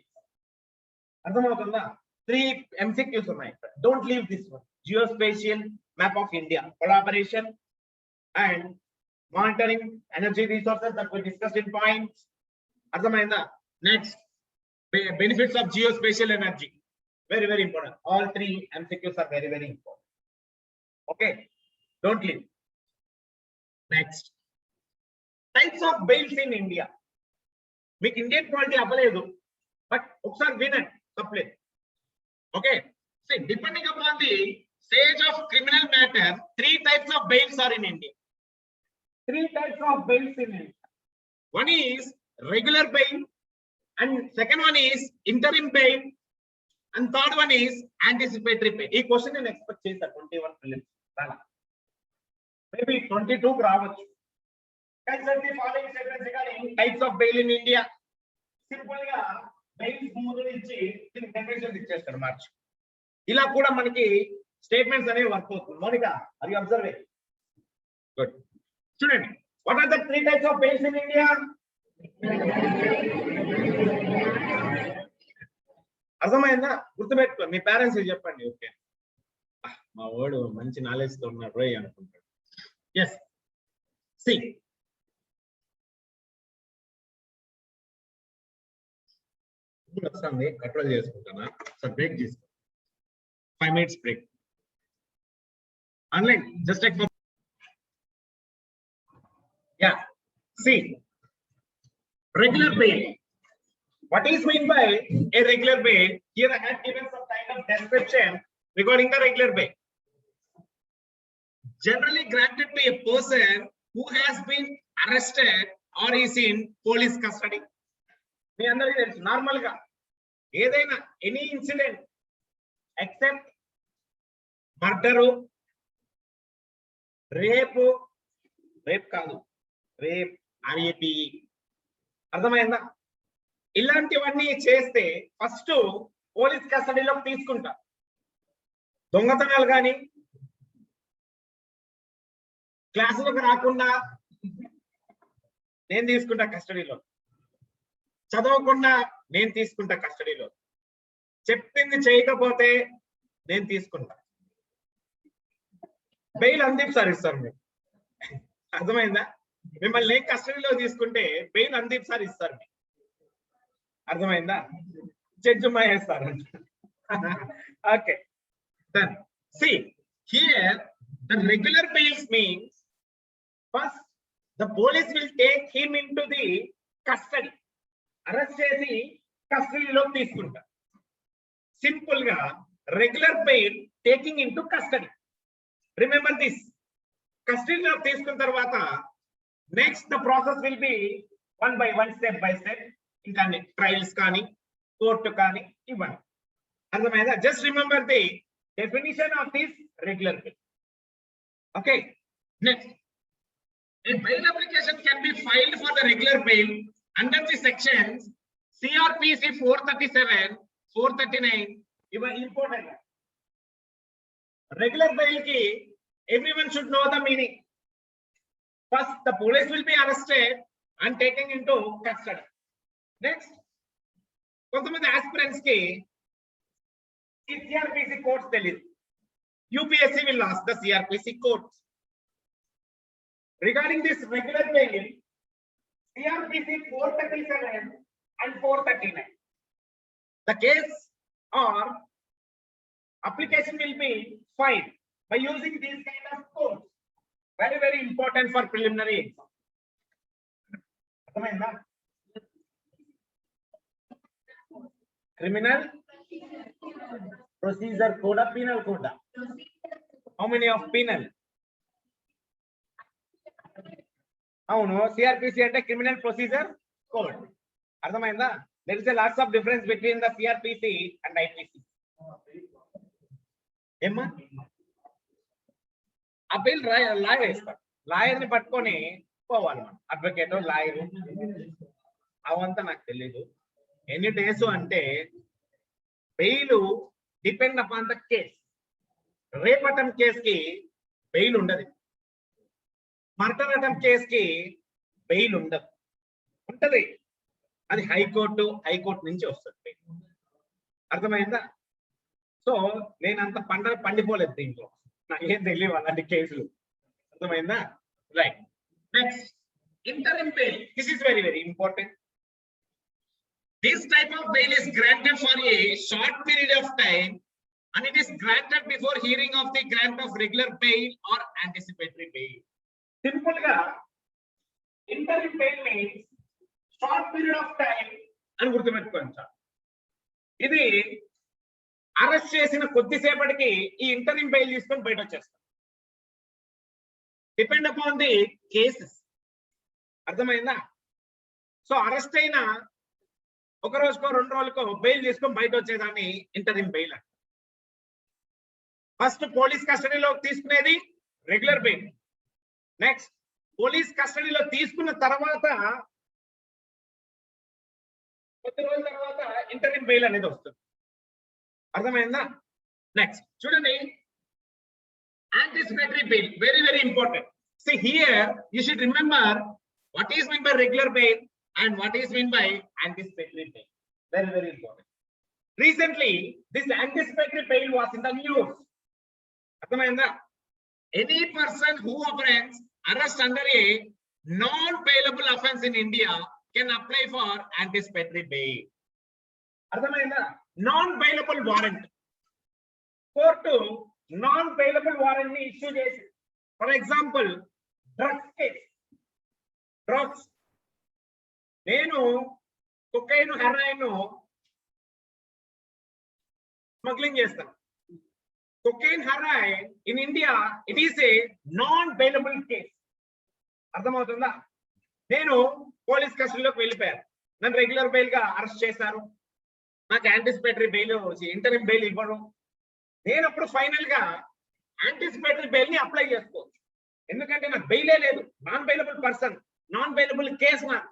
అర్థమవుతుందా? 3 MCQs ఉన్నాయి. Don't leave this one. Geospatial map of India, collaboration and monitoring energy resources that we discussed in points. అర్థమైందా? Next, benefits of geospatial energy. Very very important. All 3 MCQs are very very important. Okay, don't leave. Next, types of bails in India. మీకు Indian quality అవ్వలేదు, but ఒకసారి వినండి తప్పలేదు. Okay, see, depending upon the stage of criminal matter, 3 types of bails are in India. 3 types of bails in India. One is regular bail, and second one is interim bail, and third one is anticipatory bail. ఈ question నేను expect చేశా 21 prelims రాలా, maybe 22 కు రావచ్చు. Consider the following statements regarding types of bail in India. Simple గా bail మూడు ఇచ్చి దీనికి డెఫినిషన్స్ ఇచ్చేస్తారు మార్చి. ఇలా కూడా మనకి స్టేట్మెంట్స్ అనేవి వర్క్ అవుతుంది. Monica, are you observing? Good. చూడండి, what are the 3 types of bails in India? అర్థమైందా? గుర్తుపెట్టుకో, మీ పేరెంట్స్ చెప్పండి. ఓకే, మా వాడు మంచి నాలెడ్జ్ తో ఉన్నాడు రోయ్ అనుకుంటాడు. ఎస్, సి వస్తుంది, కంట్రోల్ చేసుకుంటానా? సో బ్రేక్ తీసుకో, 5 minutes break. Online just take yeah. See regular bail. What is meant by a regular bail? Here I have given some kind of description regarding the regular bail. Generally granted to a person who has been arrested or is in police custody. మీ అందరికీ తెలుసు, normal గా ఏదైనా any incident except murder, rape కాదు, rape RAPE, అర్థమైందా? ఇలాంటివన్నీ చేస్తే first police కస్టడీలోకి తీసుకుంటారు. దొంగతనాలు కానీ, క్లాసులకు రాకుండా నేను తీసుకుంటా కస్టడీలో, చదవకుండా నేను తీసుకుంటా కస్టడీలో, చెప్పింది చేయకపోతే నేను తీసుకుంటా. బెయిల్ అందీప్ సార్ ఇస్తారు మీకు, అర్థమైందా? మిమ్మల్ని కస్టడీలో తీసుకుంటే బెయిల్ అందీప్ సార్ ఇస్తారు మీకు, అర్థమైందా? Judge Mahesh sir. Okay, then see here the regular bails means first the police will take him into the custody. Arrest చేసి కస్టడీలోకి తీసుకుంటారు. సింపుల్ గా regular bail taking into custody. Remember this. కస్టడీలో తీసుకున్న తర్వాత next the process will be one by one, step by step. ఇంకా trials కానీ court కానీ ఇవ్వండి. అర్థమైందా? Just remember the definition of this regular bail. Okay, next a bail application can be filed for the regular bail under the sections CRPC 437, 439. Iva important. Regular bail ki everyone should know the meaning. First, the police will be arrested and taken into custody. Next, కొంతమంది aspirants ki CRPC courts తెలియదు. UPSC will ask the CRPC courts. Regarding this regular bail, CRPC 437 and 439. The case or application will be filed by using these kind of codes. Very, very important for preliminary exam. Criminal procedure code, penal code. How many of penal? అవును, CrPC అంటే criminal procedure code. అర్థమైందా? there is a lots of difference between the CRPC and IPC. ఏమ్మా, appeal lawyer వేస్తారు. Lawyer ని పట్టుకొని పోవాలి మనం. Advocate, lawyer అవంతా నాకు తెలీదు. ఎన్ని డేస్ అంటే bail depend upon the case. రేపటం కేస్ కి బెయిల్ ఉండదు. మర్డర్ అటెంప్ట్ కేస్ కి బెయిల్ ఉండదు. ఉంటది, అది హైకోర్టు నుంచి వస్తుంది. అర్థమైందా? సో నేనంత పండిపోలేదు దీంట్లో, నాకేం తెలియదు అలాంటి కేసులు. అర్థమైందా? Right. Next, interim bail. This is very very important. This type of bail is granted for a short period of time and it is granted before hearing of the grant of regular bail or anticipatory bail. Simple గా interim bail means short period of time అని గుర్తుపెట్టుకోండి sir. ఇది arrest చేసిన కొద్దిసేపటికి ఈ interim bail తీసుకొని బయట వచ్చేస్తాం. Depend upon the cases. అర్థమైందా? సో అరెస్ట్ అయిన ఒక రోజుకో 2 రోజులకో బెయిల్ తీసుకొని బయట వచ్చేదాన్ని ఇంటరిమ్ బెయిల్ అంట. ఫస్ట్ పోలీస్ కస్టడీలో తీసుకునేది రెగ్యులర్ బెయిల్. నెక్స్ట్, పోలీస్ కస్టడీలో తీసుకున్న తర్వాత కొద్ది రోజుల తర్వాత ఇంటరిమ్ బెయిల్ అనేది వస్తుంది. అర్థమైందా? నెక్స్ట్ చూడండి, anticipatory bail. Very very important. See here you should remember what is meant by regular bail and what is meant by anticipatory bail. Very very important. Recently this anticipatory bail was in the news. అర్థమైందా? Any person who offends arrest under a non-bailable offense in India can apply for anticipatory bail. అర్థమైందా? Non-bailable warrant. Court non-bailable warrant ని issue చేసి, for example drugs case. Drugs, నేను cocaine, heroin smuggling చేస్తాను. Cocaine, heroin in India, it is a non-bailable case. అర్థమవుతుందా? నేను police కస్టడీలోకి వెళ్ళిపోయాను, నన్ను రెగ్యులర్ బెయిల్ గా అరెస్ట్ చేశారు, నాకు యాంటిసిపేటరీ బెయిల్, ఇంటరిమ్ బెయిల్ ఇవ్వరు. నేను అప్పుడు ఫైనల్ గా యాంటిసిపేటరీ బెయిల్ ని అప్లై చేసుకోవచ్చు. ఎందుకంటే నాకు బెయిలే లేదు, non bailable person, non bailable case నాకు.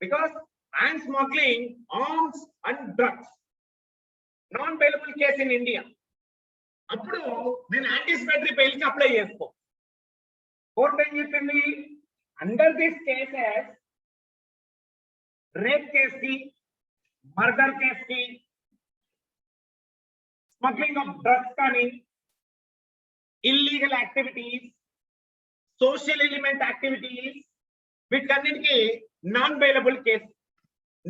Because I'm smuggling arms and drugs, non bailable case in India. అప్పుడు నేను యాంటిసిపేటరీ బెయిల్ కి అప్లై చేసుకో. కోర్టు ఏం చెప్పింది? Under this cases, rape case కి, మర్డర్ కేస్ కి, స్మగ్లింగ్ ఆఫ్ డ్రగ్స్ కానీ, illegal activities, social element activities, వీటన్నిటికీ నాన్ బెయిలబుల్ కేసు.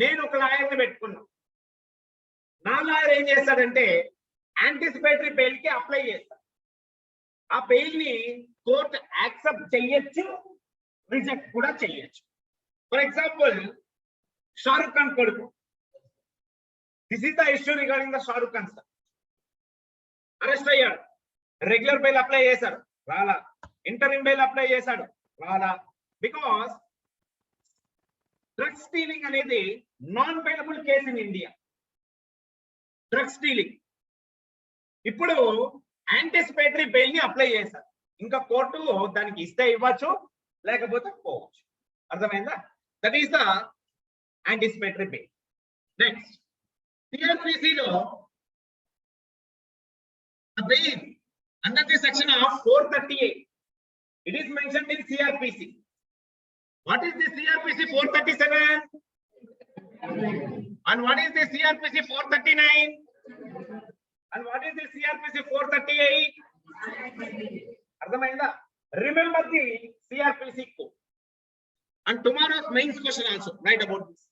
నేను ఒక లాయర్ని పెట్టుకున్నా, నా లాయర్ ఏం చేస్తాడంటే యాంటిసిపేటరీ బెయిల్ కి అప్లై చేస్తాడు. ఆ బెయిల్ ని కోర్టు యాక్సెప్ట్ చెయ్యొచ్చు, రిజెక్ట్ కూడా చెయ్యొచ్చు. ఫర్ ఎగ్జాంపుల్, షారుఖ్ ఖాన్ కొడుకు, this is the issue regarding the Shahrukh Khan sir. Arrest అయ్యాడు, రెగ్యులర్ బెయిల్ అప్లై చేశాడు, రాలా. ఇంటరిమ్ బెయిల్ అప్లై చేశాడు, రాలా. బికాస్ డ్రగ్ స్టీలింగ్ అనేది non bailable case in India. Drug stealing. ఇప్పుడు యాంటిసిపేటరీ బెయిల్ ని అప్లై చేశారు. ఇంకా కోర్టు దానికి ఇస్తే ఇవ్వచ్చు, లేకపోతే పోవచ్చు. అర్థమైందా? That is the anticipatory bail. Next, సిఆర్పిసిలో bail under the section of 438, it is mentioned in CRPC. What is the CRPC 437 and what is the CRPC 439 and what is the CRPC 438? Ardhamainda? Remember the CRPC code and tomorrow's mains question also write about this.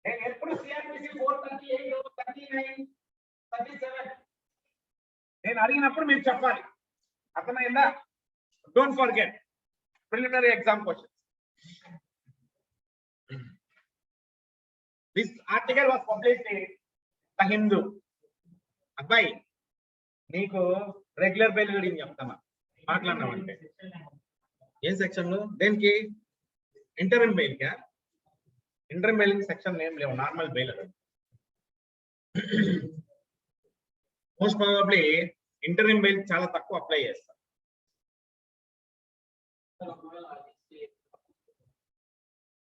And epudu CRPC 438 39 37 నేను అడిగినప్పుడు మీరు చెప్పాలి. అర్థమైందా? Don't forget preliminary exam questions. This article was published in the Hindu. అబ్బాయి, నీకు regular bail గురించి చెప్తామా మాట్లాడినామంటే ఏ section లో? దేనికి? ఇంటరిమ్ బెయిల్ కా? ఇంటరిమ్ బెయిల్ సెక్షన్ ఏం లేవు, normal bail. Most probably interim bail చాలా తక్కువ అప్లై చేస్తారు.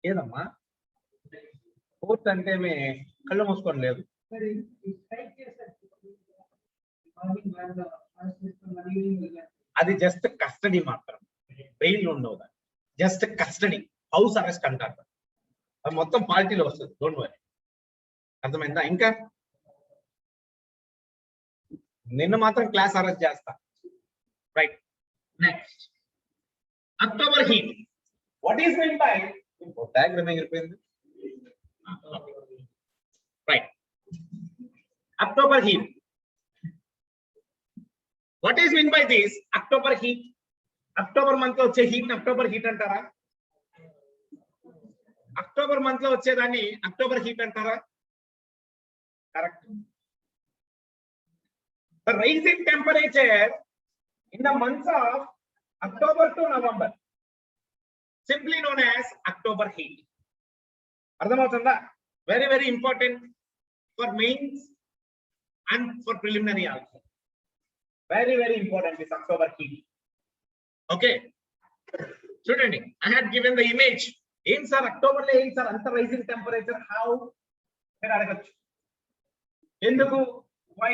ఏదమ్మా కోర్ట్ అంటే మే కళ్ళు మూసుకొని లేదు. అది జస్ట్ కస్టడీ మాత్రం, బెయిల్ ఉండవు. జస్ట్ కస్టడీ, హౌస్ అరెస్ట్ అంటారు. అది మొత్తం పార్టీలో వస్తుంది, డోంట్ వరీ. అర్థమైందా? ఇంకా నిన్న మాత్రం క్లాస్ అరెస్ట్ చేస్తా. Right. Next, October heat. What is mean by diagram అయిపోయింది. Right. October heat. What is mean by this October heat? October month లో వచ్చే హీట్ అక్టోబర్ హీట్ అంటారా? అక్టోబర్ మంత్ లో వచ్చేదాన్ని అక్టోబర్ హీట్ అంటారా? Correct. The rise in temperature in the months of October to November, simply known as October heat. Ardhamautunda? Very, very important for mains and for preliminary also. Very, very important this October heat. Okay. Student, I had given the image. Em sir, October le em sir, anta rise in temperature how? Meer adagachu. Enduku? Why?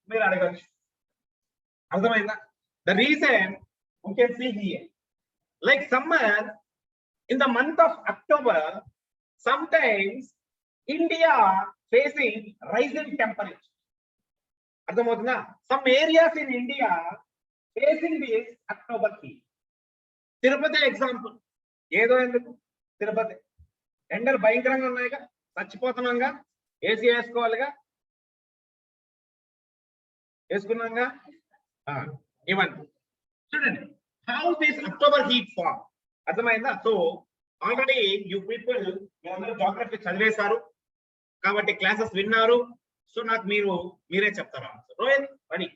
మీరు అడగచ్చు. అర్థమైందా? The reason you can see here. Like summer in the month of October, sometimes India facing rise in temperature. అర్థమవుతుందా? Some areas in India facing this October heat. Tirupati example. ఏదో ఎందుకు తిరుపతి ఎండలు భయంకరంగా ఉన్నాయిగా, చచ్చిపోతున్నాంగా, AC వేసుకోవాలిగా, వేసుకున్నాగా. ఇవన్నీ చూడండి how this October heat form. అర్థమైందా? సో ఆల్రెడీ యూ పీపుల్ మీరందరూ జాగ్రఫీ చదివేశారు కాబట్టి క్లాసెస్ విన్నారు. సో నాకు మీరే చెప్తారా? Rohit, ready?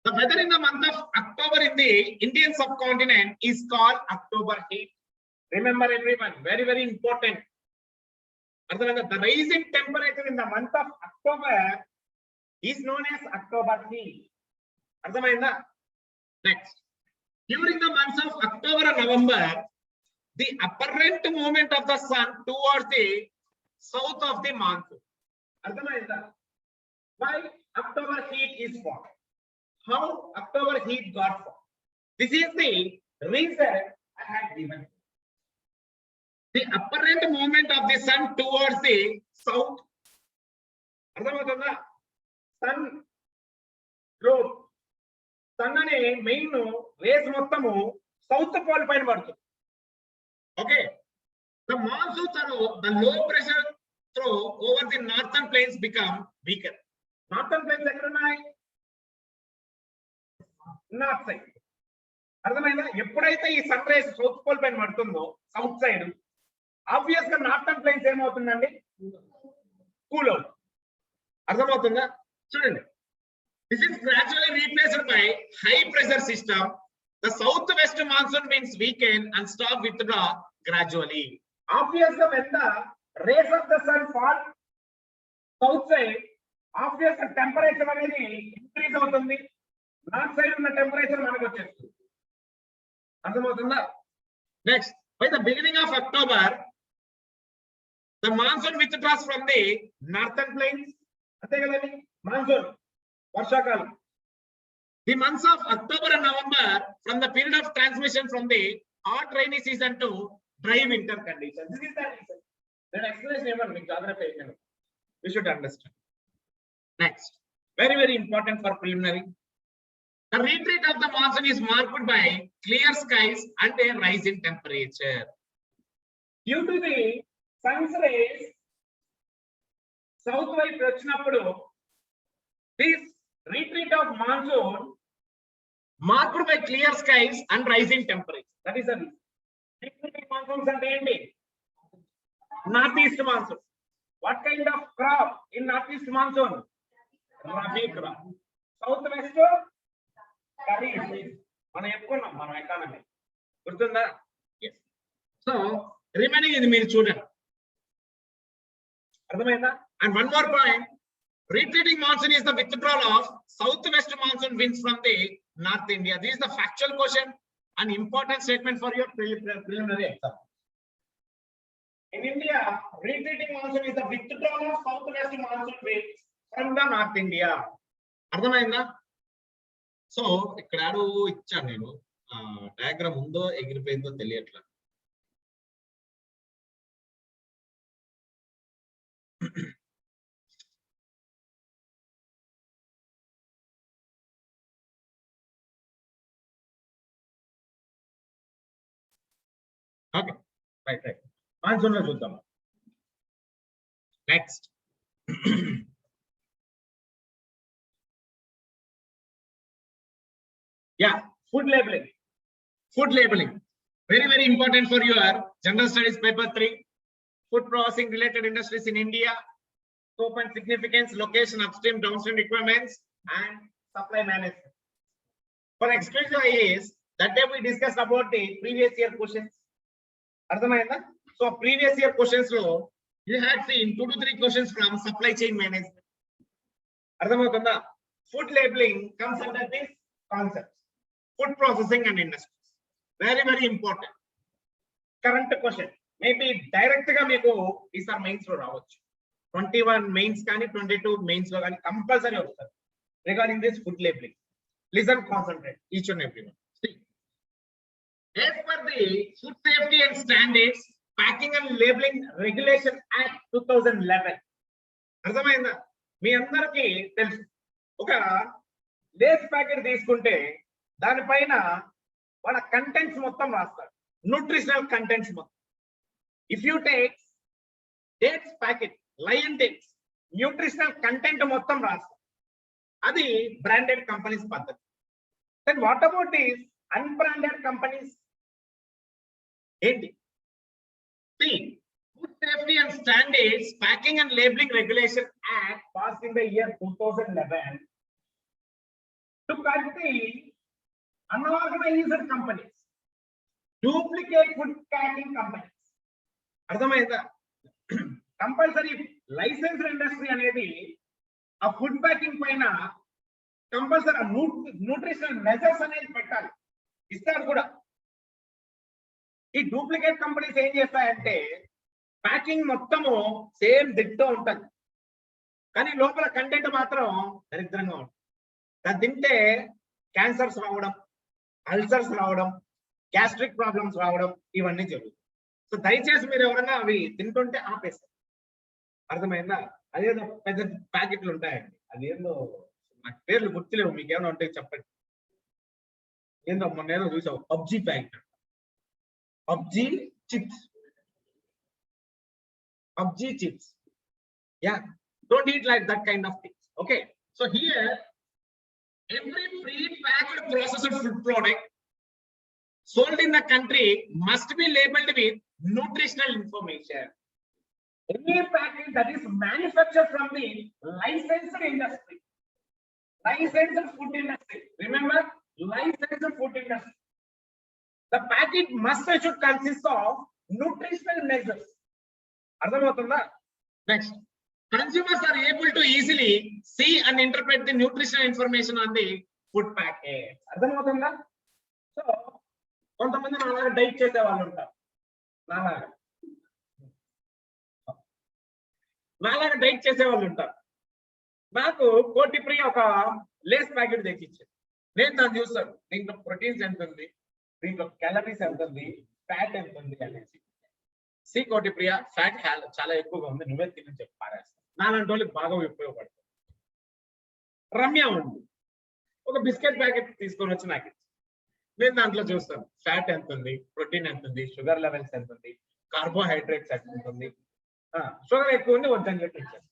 The weather in the month of October in the Indian subcontinent is called October heat. Remember everyone, very, very important. The rise in temperature in the month of October is known as October heat. Ardhamainda? Next, during the months of October and November, the apparent movement of the sun towards the south of the monsoon. Ardhamainda? Why October heat is formed? How October heat got formed? This is the reason I had given. The apparent movement of the sun towards the south. Ardhamautunda? Sun globe, sun ane main rays mottamu south pole paina padutundi. Okay, the monsoon the low pressure throw over the northern plains become weaker. Northern plains ఎక్కడ ఉన్నాయి? North side. అర్థమైందా? ఎప్పుడైతే ఈ sun rays south pole పైన పడుతుందో south side, obvious గా northern planes ఏమవుతుందండి? Cool అవుతుంది. అర్థమవుతుందా? చూడండి, this is gradually replaced by high pressure system. The southwest monsoon winds weaken and stop withdraw gradually. Obvious గా when the rays of the sun fall south side, obvious గా temperature అనేది increase అవుతుంది. North side ఉన్న temperature మనకు వచ్చేస్తుంది. అర్థమవుతుందా? Next, by the beginning of October, the monsoon withdraws from the northern plains. అంతే కదండి, మాన్సూన్ వర్షాకాలం. The months of October and November from the period of transmission from the hot rainy season to dry winter conditions. This is the reason. Then explanation ever with geography. We should understand. Next, very important for preliminary. The retreat of the monsoon is marked by clear skies and a rise in temperature. Due to the sun's rays, south వైపు వచ్చినప్పుడు this retreat of monsoon marked by clear skies and rising temperature. That is the reason. Retreating monsoons అంటే ఏంటి? Northeast monsoon. What kind of crop in northeast monsoon? Rabi crop. Southwest kharif. మనం చెప్పుకున్నాం మనం economy, గుర్తుందా? yes. So remaining ఇది మీరు చూడండి, అర్థమైందా? And one more point, retreating monsoon is the withdrawal of southwest monsoon winds from the North India. This is the factual question, an important statement for your preliminary exam. In India, retreating monsoon is the withdrawal of southwest monsoon winds from the North India. అర్థమైందా? So ఇక్కడ ఆడు ఇచ్చాను నేను, diagram ఉందో ఎగిరిపోయిందో తెలియట్లా. Okay, right. Monsoon లో చూద్దాం. Next, yeah, food labeling. Food labeling, very important for your general studies paper 3. Food processing related industries in India, scope and significance, location, upstream, downstream requirements, and supply management. For exclusive IAS, that day we discussed about the previous year questions. అర్థమైందా? So previous year questions లో you had seen 2 to 3 questions from supply chain management. అర్థమవుతుందా? Food labeling comes under this concept. Food processing and industries, very important. Current question, maybe direct గా మీకు ఈసారి mains లో రావచ్చు. 21 mains కానీ 22 mains లో కానీ కంపల్సరీ వస్తారు regarding this food labelling. Listen, concentrate each and every one. As per the Food Safety and Standards Packing and Labeling Regulation Act 2011, అర్థమైందా? మీ అందరికీ తెలుసు, ఒక లేస్ ప్యాకెట్ తీసుకుంటే దానిపైన వాళ్ళ కంటెంట్స్ మొత్తం రాస్తారు, న్యూట్రిషనల్ కంటెంట్స్ మొత్తం. If you take dates packet, lion dates, nutritional content మొత్తం రాస్తారు. అది బ్రాండెడ్ కంపెనీస్ పద్ధతి. Then what about this unbranded companies? ఏంటి? Food Safety and Standards Packing and Labeling Regulation Act passed in the year 2011 to cut the unorganized companies, duplicate food packing companies. అర్థమైందా? Compulsory licensed industry అనేది ఆ food packing పైన compulsory nutritional measures అనేది పెట్టాలి, ఇస్తారు కూడా. ఈ డూప్లికేట్ కంపెనీస్ ఏం చేస్తాయంటే ప్యాకింగ్ మొత్తము సేమ్ దిట్తో ఉంటుంది, కానీ లోపల కంటెంట్ మాత్రం దరిద్రంగా ఉంటుంది. అది తింటే క్యాన్సర్స్ రావడం, అల్సర్స్ రావడం, గ్యాస్ట్రిక్ ప్రాబ్లమ్స్ రావడం, ఇవన్నీ జరుగుతాయి. సో దయచేసి మీరు ఎవరైనా అవి తింటుంటే ఆపేస్తారు. అర్థమైందా? అదేదో పెద్ద ప్యాకెట్లు ఉంటాయండి, అదేందో నాకు పేర్లు గుర్తులేవు, మీకు ఏమైనా ఉంటే చెప్పండి. ఏందో మొన్న ఏదో చూసావు, PUBG packet, PUBG chips, Yeah, don't eat like that kind of things. Okay, so here every pre-packed processed food product sold in the country must be labeled with nutritional information. Any package that is manufactured from the licensed industry, licensed food industry, remember, licensed food industry, the packet must should consist of nutritional measures. అర్థమవుతుందా? Next, consumers are able to easily see and interpret the nutritional information on the food packet. అర్థమవుతుందా? So కొంతమంది నాలాగా diet చేసే వాళ్ళు ఉంటారు, నాలాగా diet చేసే వాళ్ళు ఉంటారు. నాకు కోటి ప్రియ ఒక లేస్ ప్యాకెట్ తెచ్చిచ్చారు. నేను దాన్ని చూస్తాను, దీంట్లో ప్రోటీన్స్ ఎంత ఉంది, దీంట్లో క్యాలరీస్ ఎంత ఉంది, ఫ్యాట్ ఎంత ఉంది అనేసి. సి కోటి ప్రియ, ఫ్యాట్ చాలా ఎక్కువగా ఉంది, నువ్వే తిని చెప్పి పారేస్తాను. నాలాంటి వాళ్ళకి బాగా ఉపయోగపడుతుంది. రమ్య ఉంది, ఒక బిస్కెట్ ప్యాకెట్ తీసుకొని వచ్చి నాకు ఇచ్చి, నేను దాంట్లో చూస్తాను ఫ్యాట్ ఎంత ఉంది, ప్రోటీన్ ఎంత ఉంది, షుగర్ లెవెల్స్ ఎంత ఉంది, కార్బోహైడ్రేట్స్ ఎంత ఉంటుంది, షుగర్ ఎక్కువ ఉంది వద్దని చెప్పి ఇచ్చేస్తాను.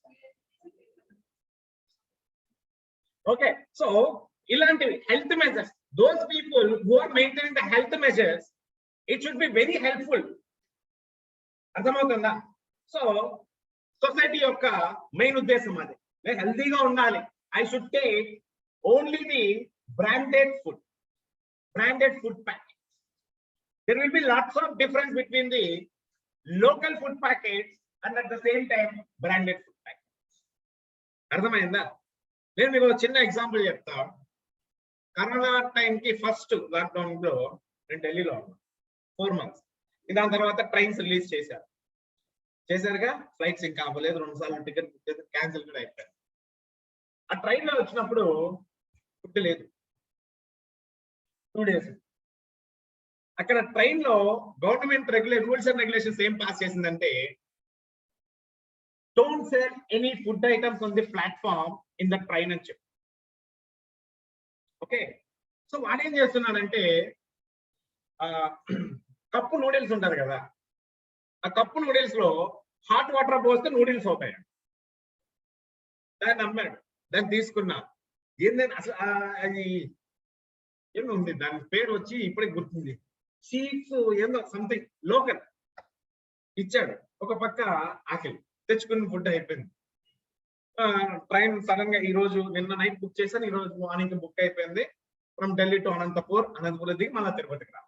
ఓకే, సో ఇలాంటివి health measures, those people who are maintaining the health measures, it should be very helpful. అర్థమవుతుందా? సో సొసైటీ యొక్క మెయిన్ ఉద్దేశం అది, నేను హెల్తీగా ఉండాలి. I should take only the branded food, branded food packets. There will be lots of difference between the local food packets and at the same time branded food packets. అర్థమైందా? నేను మీకు చిన్న ఎగ్జాంపుల్ చెప్తా. కరోనా టైంకి first lockdown లో నేను ఢిల్లీలో ఉన్నాను 4 months. దాని తర్వాత ట్రైన్స్ రిలీజ్ చేశారుగా, ఫ్లైట్స్ ఇంకా అవ్వలేదు, 2 సార్లు టికెట్ బుక్ చేసి క్యాన్సిల్ కూడా అయిపోయారు. ఆ ట్రైన్ లో వచ్చినప్పుడు ఫుడ్ లేదు 2 days. అక్కడ ట్రైన్ లో గవర్నమెంట్ రూల్స్ అండ్ రెగ్యులేషన్స్ ఏం పాస్ చేసిందంటే, don't sale any food items on the platform in the train అని చెప్పి. ఓకే, సో వాడు ఏం చేస్తున్నాడంటే, కప్పు నూడిల్స్ ఉంటారు కదా, ఆ కప్పు నూడిల్స్ లో హాట్ వాటర్ పోస్తే నూడిల్స్ అవుతాయి. దాన్ని అమ్మాడు, దాన్ని తీసుకున్నా. ఏంటంటే అసలు అది ఏమో ఉంది, దాని పేరు వచ్చి ఇప్పటికి గుర్తుంది, చీప్స్ ఏందో సంథింగ్ లోకల్ ఇచ్చాడు. ఒక పక్క ఆకలి, తెచ్చుకున్న ఫుడ్ అయిపోయింది. ట్రైన్ సడన్ గా ఈ రోజు నిన్న నైట్ బుక్ చేశాను, ఈ రోజు మార్నింగ్ బుక్ అయిపోయింది. ఫ్రమ్ ఢిల్లీ టు అనంతపూర్, అనంతపూర్ దిగి మళ్ళీ తిరుపతికి రా,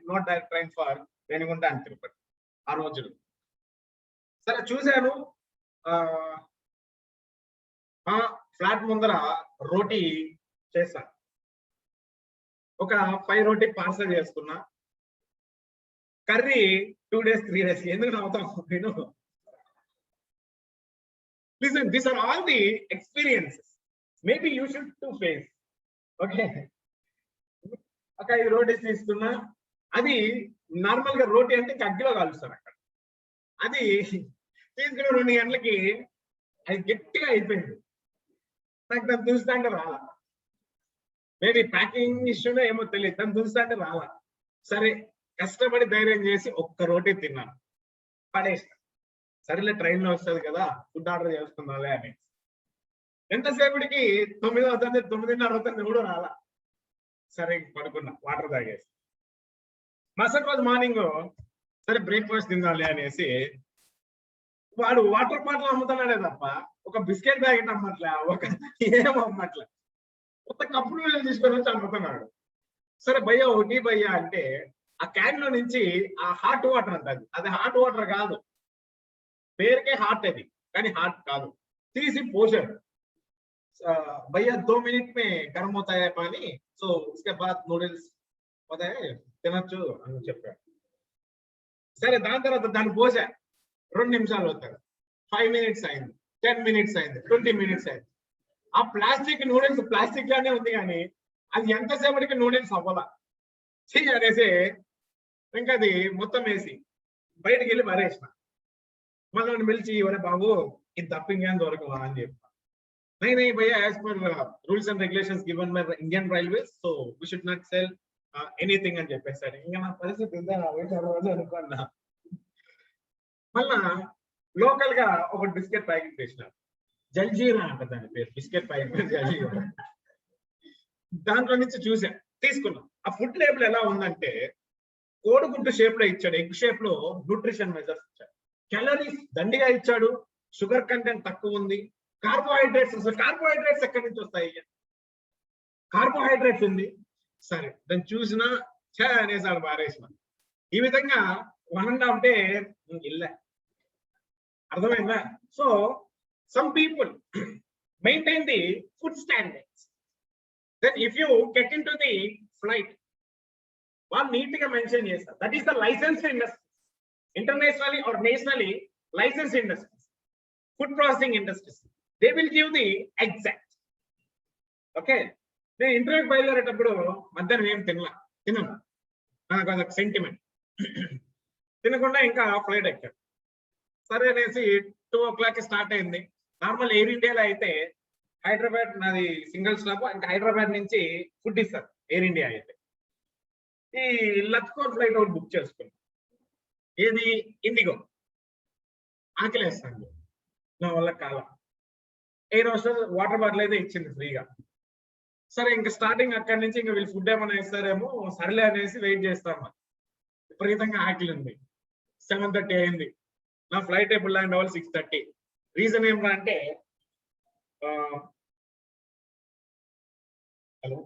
not direct train for Renigunta and Tirupati ఆ రోజులు. సరే చూశాను, ఫ్లాట్ ముందర రోటీ చేశాను, ఒక 5 రోటీ పార్సల్ చేసుకున్నా. Curry 2 days 3 days. ఎందుకు నవ్వుతాం నేను? Listen, these are all the experiences. Maybe you should to face. Okay. ఒక 5 రోటీస్ తీసుకున్నా. అది నార్మల్ గా రోటీ అంటే అగ్గిలో కాలుస్తారు అక్కడ. అది తీసుకున్న 2 గంటలకి అది గట్టిగా అయిపోయింది. నాకు దాన్ని చూస్తాంటే రాలా, మేబీ ప్యాకింగ్ ఇష్యూనో ఏమో తెలియదు, దాన్ని చూస్తాంటే రాలా. సరే కష్టపడి ధైర్యం చేసి ఒక్క రోటీ తిన్నాను, పడేసిన. సరేలే ట్రైన్ లో వస్తుంది కదా, ఫుడ్ ఆర్డర్ చేసుకుందాలే అని. ఎంతసేపటికి 9 అవుతుంది, 9:30 అవుతుంది కూడా రాలా. సరే పడుకున్నా, వాటర్ తాగేసి. మరుసటి రోజు మార్నింగ్ సరే బ్రేక్ఫాస్ట్ తిందాలే అనేసి, వాడు వాటర్ బాటిల్ అమ్ముతున్నాడే తప్ప ఒక బిస్కెట్ ప్యాకెట్ అమ్మట్లే, ఒక ఏం అమ్మట్లే, కొత్త కప్పు నీళ్ళు తీసుకొని వచ్చి అమ్ముతున్నాడు. సరే భయ్యా ఒకటి భయ్యా అంటే, ఆ క్యాన్ లో నుంచి ఆ హాట్ వాటర్ అంటది, అది హాట్ వాటర్ కాదు, పేరుకే హాట్ అది, కానీ హాట్ కాదు. తీసి పోసాడు. భయ్యా 2 minutes में गर्म होता है पानी, సో उसके बाद నూడిల్స్ తినొచ్చు అని చెప్పాడు. సరే దాని తర్వాత దాన్ని పోసా, 2 నిమిషాలు అవుతారు, 5 minutes అయింది, 10 minutes అయింది, 20 minutes అయింది. ఆ ప్లాస్టిక్ నూడిల్స్ ప్లాస్టిక్ లానే ఉంది, కానీ అది ఎంతసేపటికి నూడిల్స్ అవ్వాల అనేసి ఇంకా అది మొత్తం వేసి బయటకు వెళ్ళి మరేసిన. మళ్ళీ పిలిచి ఎవరే బాబు ఇది తప్ప ఇంకేం దొరకవా అని చెప్పా. నై భయ్యా, as per rules and regulations given by Indian railways, so we should not sell anything అని చెప్పేసాడు. ఇంకా నా పరిస్థితి అనుకున్నా. మళ్ళా లోకల్ గా ఒక బిస్కెట్ ప్యాకెట్ వేసినారు, జల్జీరా అంట దాని పేరు, బిస్కెట్ ప్యాకెట్ జల్జీరా. దాంట్లో నుంచి చూసా, తీసుకున్నాం. ఆ ఫుడ్ లేబుల్ ఎలా ఉందంటే కోడిగుడ్డు షేప్ లో ఇచ్చాడు, ఎగ్ షేప్ లో న్యూట్రిషన్ మెజర్స్ ఇచ్చాడు, క్యాలరీస్ దండిగా ఇచ్చాడు, షుగర్ కంటెంట్ తక్కువ ఉంది, కార్బోహైడ్రేట్స్, అసలు కార్బోహైడ్రేట్స్ ఎక్కడి నుంచి వస్తాయి, కార్బోహైడ్రేట్స్ ఉంది. సరే దాన్ని చూసినా చే అనేసాడు పారేసిన. ఈ విధంగా 1.5 డే ఇల్లే, అర్థమైందా? So some people maintain the food standards. Then if you get in to the flight, వాళ్ళు నీట్ గా మెన్షన్ చేస్తారు, that is the licensed industry, internationally or nationally licensed industries, food processing industries, they will give the exact. Okay, నేను ఇంటర్వ్యూకి బయలుదేరేటప్పుడు మధ్యాహ్నం ఏం తినను, నాకు అదొక సెంటిమెంట్. తినకుండా ఇంకా ఫ్లైట్ ఎక్కాను. సరే అనేసి 2 o'clock స్టార్ట్ అయింది. నార్మల్ ఎయిర్ ఇండియాలో అయితే హైదరాబాద్, నాది సింగిల్ స్టాప్, ఇంకా హైదరాబాద్ నుంచి ఫుడ్ ఇస్తారు ఎయిర్ ఇండియా అయితే. ఈ లత్కోర్ ఫ్లైట్ ఒకటి బుక్ చేసుకున్నాను, ఏది ఇండిగో. ఆకలేస్తాను, నా వల్ల కాలం. ఎయిర్ హోస్టెస్ వాటర్ బాటిల్ అయితే ఇచ్చింది ఫ్రీగా. సరే ఇంకా స్టార్టింగ్ అక్కడి నుంచి ఇంకా వీళ్ళు ఫుడ్ ఏమైనా ఇస్తారేమో, సర్లే అనేసి వెయిట్ చేస్తాను. విపరీతంగా ఆకలి ఉంది. 7:30 అయింది, నా ఫ్లైట్ ఎప్పుడు ల్యాండ్ అవ్వాలి 6:30. రీజన్ ఏమిటా అంటే hello,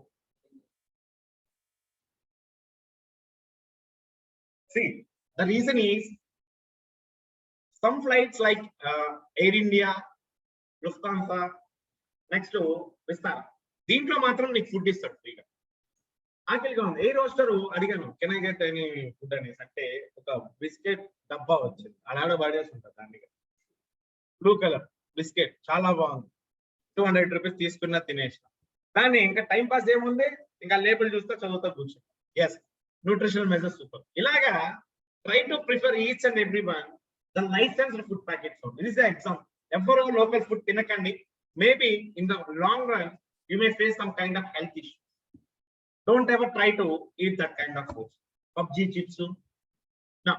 see the reason is some flights like Air India, Lufthansa, next Vistara, దీంట్లో మాత్రం నీకు ఫుడ్ ఇస్తాడు ఫ్రీగా. ఆకలిగా ఉంది, ఎయిర్ హోస్టర్ అడిగాను can I get any food అనేసి, అంటే ఒక బిస్కెట్ డబ్బా వచ్చింది, అలాడ పడేసి ఉంటుంది దాన్ని, బ్లూ కలర్ బిస్కెట్, చాలా బాగుంది, 200 రూపీస్ తీసుకున్నా, తినేసిన. దాన్ని ఇంకా టైం పాస్ ఏముంది, ఇంకా లేబుల్ చూస్తే చదువుతా కూర్చుంది. Yes, nutritional measures super. ఇలాగా try to prefer each and every one the licensed food packets. ఇది ఇస్ ద ఎగ్జాంపుల్. ఎవరో లోకల్ ఫుడ్ తినకండి, maybe in the long run you may face some kind of health issue. Don't ever try to eat that kind of food. PUBG chips. No.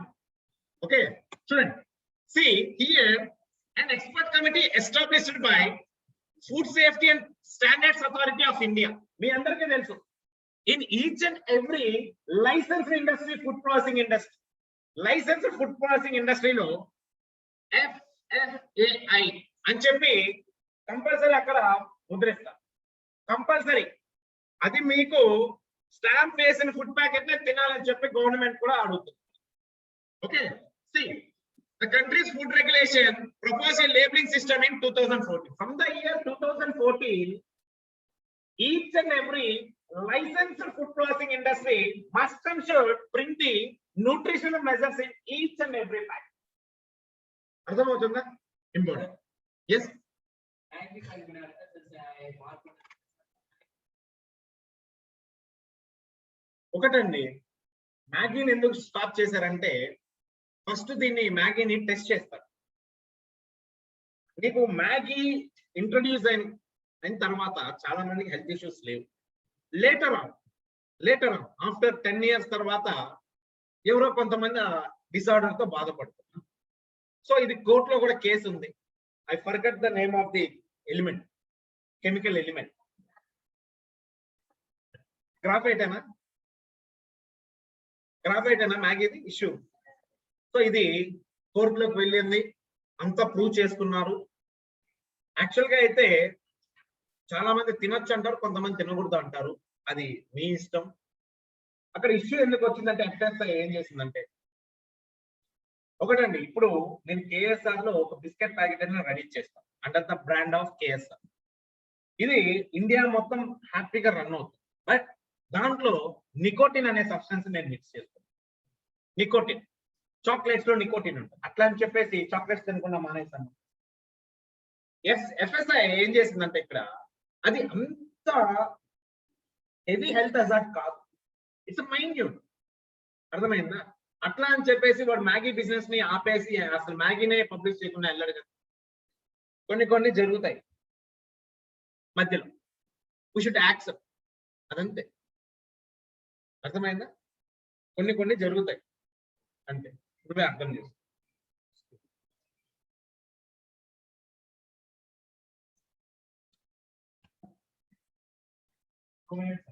Okay. Student, see here an expert committee established by Food Safety and Standards Authority of India. Me andarki telusu. In each and every licensed industry, food processing industry, licensed food processing industry lo FSAI అని చెప్పి compulsory అక్కడ ముద్రిస్తా, compulsory. అది మీకు stamp వేసిన food packet నే తినాలని చెప్పి government కూడా అడుగుతుంది. Okay, see the country's food regulation proposed a labeling system in 2014. From the year 2014, each and every licensed food processing industry must and should bring the nutritional measures in each and every pack. అర్థమవుతుందా? Important. Yes, ఒకటండి, మ్యాగీని ఎందుకు stop చేశారంటే first దీన్ని మ్యాగీని test చేస్తారు. నీకు Maggi introduce అయిన తర్వాత చాలా మందికి హెల్త్ ఇష్యూస్ లేవు. లేటర్ ఆన్ ఆఫ్టర్ 10 years తర్వాత ఎవరో కొంతమంది డిసార్డర్ తో బాధపడుతున్నారు. సో ఇది కోర్టులో కూడా కేసు ఉంది. I forget the name of the element, chemical element, graphite అయినా మ్యాగీది ఇష్యూ. సో ఇది కోర్టులోకి వెళ్ళింది, అంతా ప్రూవ్ చేసుకున్నారు. యాక్చువల్ గా అయితే చాలా మంది తినొచ్చు అంటారు, కొంతమంది తినకూడదు అంటారు, అది మీ ఇష్టం. అక్కడ ఇష్యూ ఎందుకు వచ్చిందంటే ఎఫ్ఎస్ఐ ఏం చేసిందంటే, ఒకటండి, ఇప్పుడు నేను కేఎస్ఆర్ లో ఒక బిస్కెట్ ప్యాకెట్ అని రెడీ చేస్తాను under the brand of KSR. ఇది ఇండియా మొత్తం హ్యాపీగా రన్ అవుతుంది. బట్ దాంట్లో నికోటిన్ అనే సబ్స్టెన్స్ నేను మిక్స్ చేస్తాను. నికోటిన్, చాక్లెట్స్ లో నికోటిన్ ఉంటుంది, అట్లా అని చెప్పేసి చాక్లెట్స్ తినకుండా మానేసాను. ఎఫ్ఎస్ఐ ఏం చేసిందంటే ఇక్కడ అది అంత హెవీ హెల్త్ హజార్డ్ కాదు, ఇట్స్ మైన్యూట్. అర్థమైందా? అట్లా అని చెప్పేసి వాడు మ్యాగీ బిజినెస్ ని ఆపేసి అసలు మ్యాగీనే పబ్లిష్ చేయకుండా వెళ్ళాడు కదా. కొన్ని జరుగుతాయి మధ్యలో, వీ షుడ్ యాక్సెప్ట్, అదంతే. అర్థమైందా? కొన్ని జరుగుతాయి అంతే, ఇప్పుడు అర్థం చేసుకో. 2 minutes.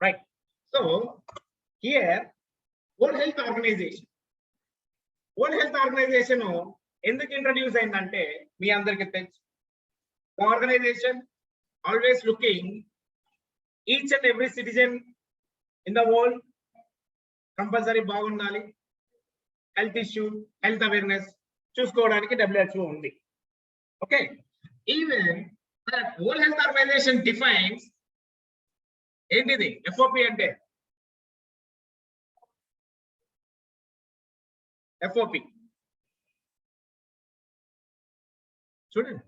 Right. So here, World Health Organization. World Health Organization ఎందుకు ఇంట్రడ్యూస్ అయిందంటే మీ అందరికి తెలుసు. The organization always looking each and every citizen in the world compulsory బాగుండాలి, హెల్త్ ఇష్యూ, హెల్త్ అవేర్నెస్ చూసుకోవడానికి WHO ఉంది. Okay, even world health organization defines ఏంటిది FOP అంటే. FOP చూడండి,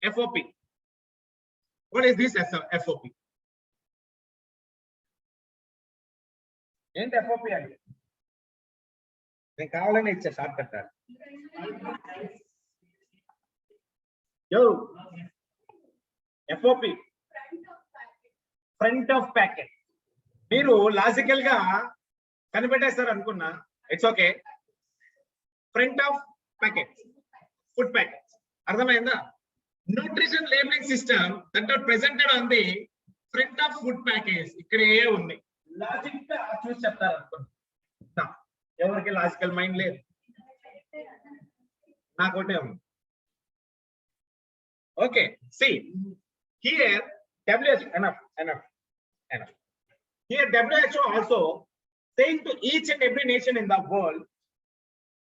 FOP. What is this FOP? ఏంటి FOP అంటే? నేను కావాలని ఇచ్చా short cut. Yo, FOP front of packet. మీరు లాజికల్ గా కనిపెట్టేస్తారు అనుకున్నా, it's okay. Front of packet, food packet. అర్థమైందా? Nutrition labeling system that are presented on the front of food package ఇక్కడే ఉంది. లాజిక్ గా చూసి చెప్తారు అనుకున్నా, ఎవరికి లాజికల్ మైండ్ లేదు, నాకోటే ఉంది. Okay, see here WHO, enough. Here WHO also saying to each and every nation in the world,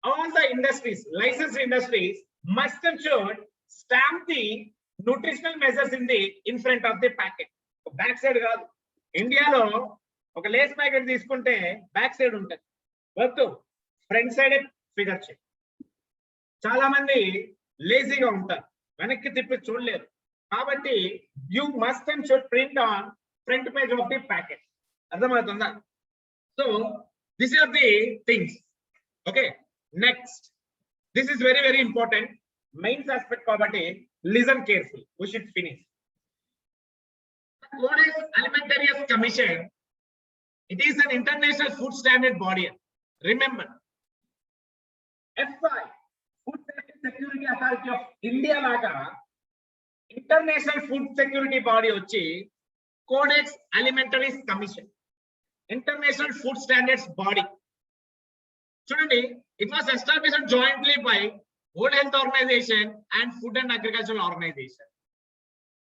all the industries, licensed industries must and should stamp the nutritional measures in front of the packet. Back side కాదు. ఇండియాలో ఒక Lay's packet తీసుకుంటే back side ఉంటుంది, వద్దు front side figure చేయి. చాలా మంది లేజీగా ఉంటారు, వెనక్కి తిప్పి చూడలేరు. కాబట్టి you must and should print on front page of the packet. అర్థమవుతుందా? So this are the things. Okay, next, this is very very important mains aspect కాబట్టి listen careful, we should finish. Codex Alimentarius Commission, it is an international food standard body. Remember, FI, Food Safety Security Authority of India laga international food security body వచ్చి Codex Alimentarius Commission, international food standards body. చూడండి, it was established jointly by World Health Organization and Food and Agricultural Organization.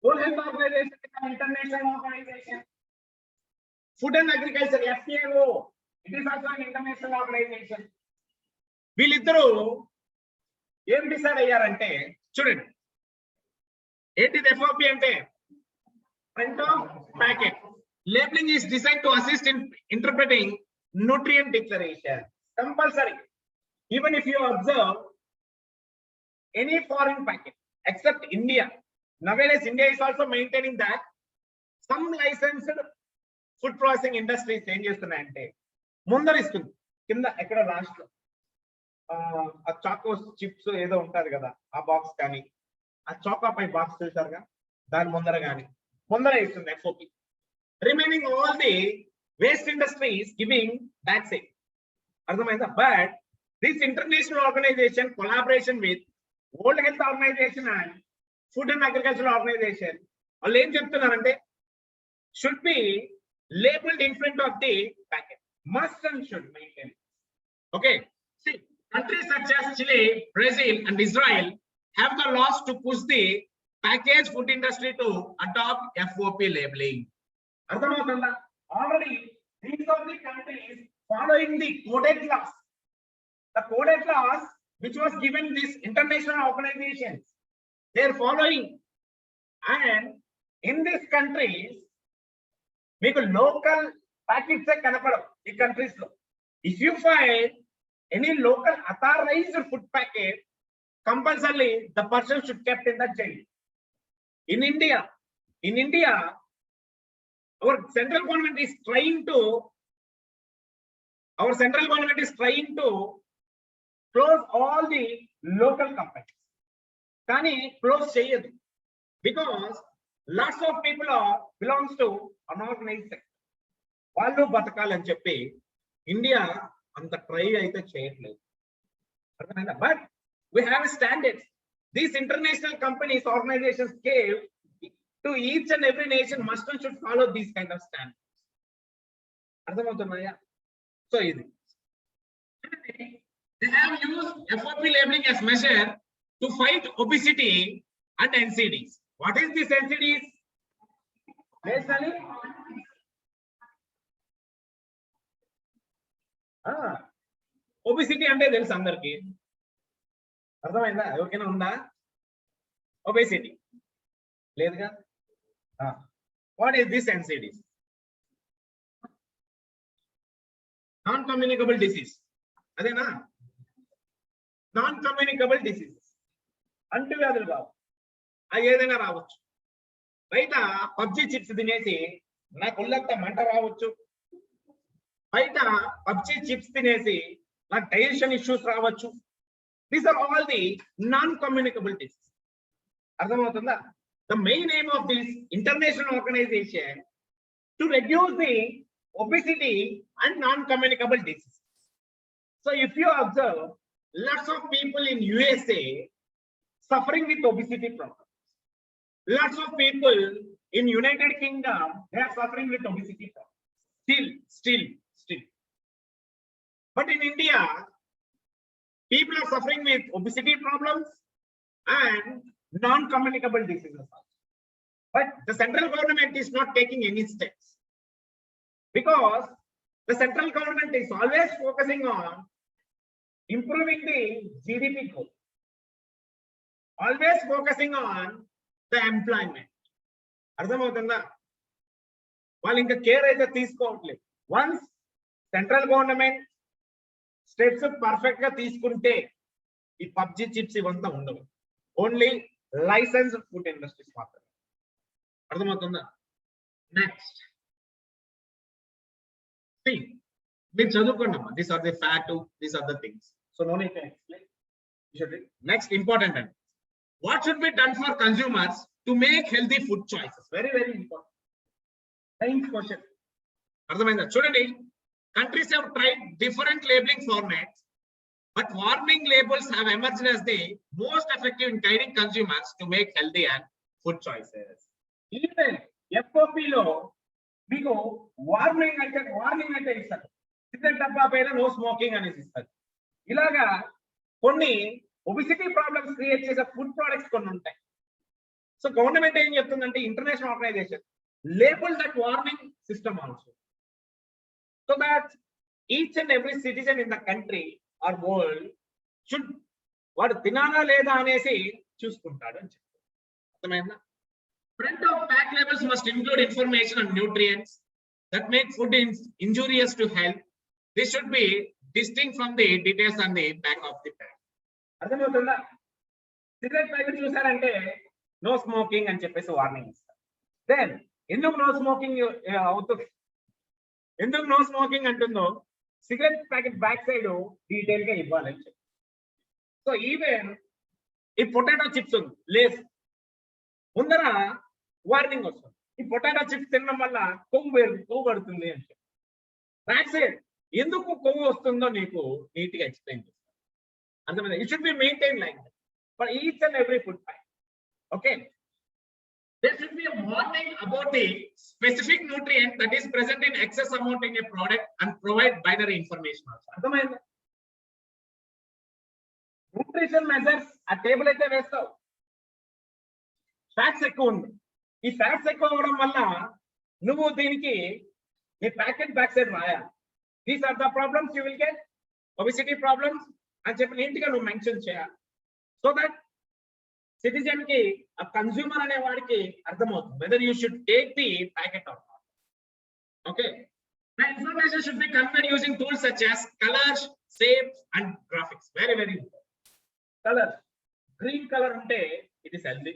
World Health Organization is an international organization. Food and Agriculture, FAO, it is also an international organization. వీళ్ళిద్దరూ ఏం decide అయ్యారంటే, చూడండి ఏంటిది FOP అంటే front of packet. Labelling is design to assist in interpreting nutrient declaration. Compulsory, even if you observe any foreign packet except India. Nowadays, India is also maintaining that some licensed food processing industries ఏం చేస్తున్నాయంటే ముందర ఇస్తుంది, కింద ఎక్కడ last లో ఆ Chocos chips ఏదో ఉంటారు కదా, ఆ బాక్స్ కానీ ఆ చాకోపై బాక్స్ చూసారుగా, దాని ముందర కానీ ముందర ఇస్తుంది FOP. Remaining all the waste industries giving back side. అర్థమైందా? But this international organization collaboration with world health organization and food and agricultural organization వాళ్ళు ఏం చెప్తున్నారంటే should be labeled in front of the packet, must and should maintain. Okay, see, countries such as Chile, Brazil and Israel have the laws to push the packaged food industry to adopt FOP labeling. అర్థమవుతుందా? Already these are the countries following the coded laws. The coded laws which was given this international organizations, they are following. And in these countries మీకు local packets కనపడవు ఈ countries లో. If you find any local authorised food packet, compulsory the person should kept in the jail. In India our central government is trying to close all the local companies, కానీ close చేయదు. Because lots of people are belongs to unorganized sector. వాళ్ళు బతకాలని చెప్పి India అంత try అయితే చేయట్లేదు. అర్థమైందా? But we have standards. These international companies, organizations gave to each and every nation must and should follow these kind of standards. అర్థమవుతున్నాయా? So ఇది they have used FOP labeling as measure to fight obesity and NCDs. What is this NCDs? Basically, obesity అంటే తెలుసు అందరికి. అర్థమైందా? ఎవరికైనా ఉందా obesity? లేదుగా. What is this NCDs? Non communicable disease. అదేనా? నాన్ కమ్యూనికబుల్ డిసీజెస్ అంటువ్యాధులు కావు, అవి ఏదైనా రావచ్చు. బయట పబ్జి చిప్స్ తినేసి నాకు ఒళ్ళంతా మంట రావచ్చు. బయట పబ్జి చిప్స్ తినేసి నాకు డైజెషన్ ఇష్యూస్ రావచ్చు. These are all the non-communicable diseases. అర్థమవుతుందా? The main aim of this international organization to reduce the obesity and non-communicable diseases. So if you observe, lots of people in USA suffering with obesity problems. Lots of people in United Kingdom, they are suffering with obesity problems. Still. But in India, people are suffering with obesity problems and non-communicable diseases. But the central government is not taking any steps because the central government is always focusing on improving the GDP growth, always focusing on the employment. అర్థమవుతుందా? వాళ్ళు ఇంకా care అయితే తీసుకోవట్లేదు. Once central government steps perfect గా తీసుకుంటే ఈ PUBG chips ఇవంతా ఉండవు. ఓన్లీ లైసెన్స్ ఫుడ్ ఇండస్ట్రీస్ మాత్రమే. అర్థమవుతుందా? నెక్స్ట్ మీరు చదువుకోండి అమ్మా. These are the fact, these are the things. So no need to explain. Next important అండి, what should be done for consumers to make healthy food choices. Very very important science question. అర్థమైందా? చూడండి, countries have tried different labeling formats, but warning labels have emerged as the most effective in guiding consumers to make healthy and food choices. Even FOP లో మీకు warning అంటే ఇస్తారు. Cigarette డబ్బా పైన no smoking అనేసి ఇస్తారు. ఇలాగా కొన్ని ఒబిసిటీ ప్రాబ్లమ్స్ క్రియేట్ చేసే ఫుడ్ ప్రొడక్ట్స్ కొన్ని ఉంటాయి. సో గవర్నమెంట్ ఏం చెప్తుందంటే, international organization label that warning system also, so that each and every citizen in the country or world should వాడు తినాలా లేదా అనేసి చూసుకుంటాడు అని చెప్తారు. అర్థమైందా? Front of pack labels must include information on nutrients that make food injurious to health. This should be distinct from the details on the back of the pack. అర్థమవుతుందా? Cigarette packet చూసారంటే నో స్మోకింగ్ అని చెప్పేసి warning ఇస్తారు. Then ఎందుకు no smoking అవుతుంది, ఎందుకు no smoking అంటుందో cigarette packet back side detail గా ఇవ్వాలని చెప్పి. సో ఈవెన్ ఈ పొటాటో చిప్స్ ఉంది, లేస్ ముందర వార్నింగ్ వస్తుంది, ఈ పొటాటో చిప్స్ తినడం వల్ల కొవ్వు పడుతుంది అని చెప్పి. బ్యాక్ సైడ్ ఎందుకు కొవ్వు వస్తుందో నీకు నీట్ గా ఎక్స్ప్లెయిన్ చేస్తాను. అర్థమైందా? It should be maintain like that for each and every food pack. Okay, there should be a warning about the specific nutrient that is present in excess amount in a product and provide binary information also. అర్థమైందా? Nutrition measures ఆ table అయితే వేస్తావు, fats ఎక్కువ ఉంది. ఈ fats ఎక్కువ అవ్వడం వల్ల నువ్వు దీనికి నీ ప్యాకెట్ బ్యాక్ సైడ్ రాయాలి. These are the problems you will get, obesity problems అని చెప్పి నీట్ గా నువ్వు మెన్షన్ చేయాలి. సో దట్ సిటిజన్ కి, ఆ కన్స్యూమర్ అనే వాడికి అర్థమవుతుంది whether you should take the packet or not. Okay, the information should be conveyed using tools such as colors, shapes and graphics. Very very important. Color, green color ఉంటే it is healthy.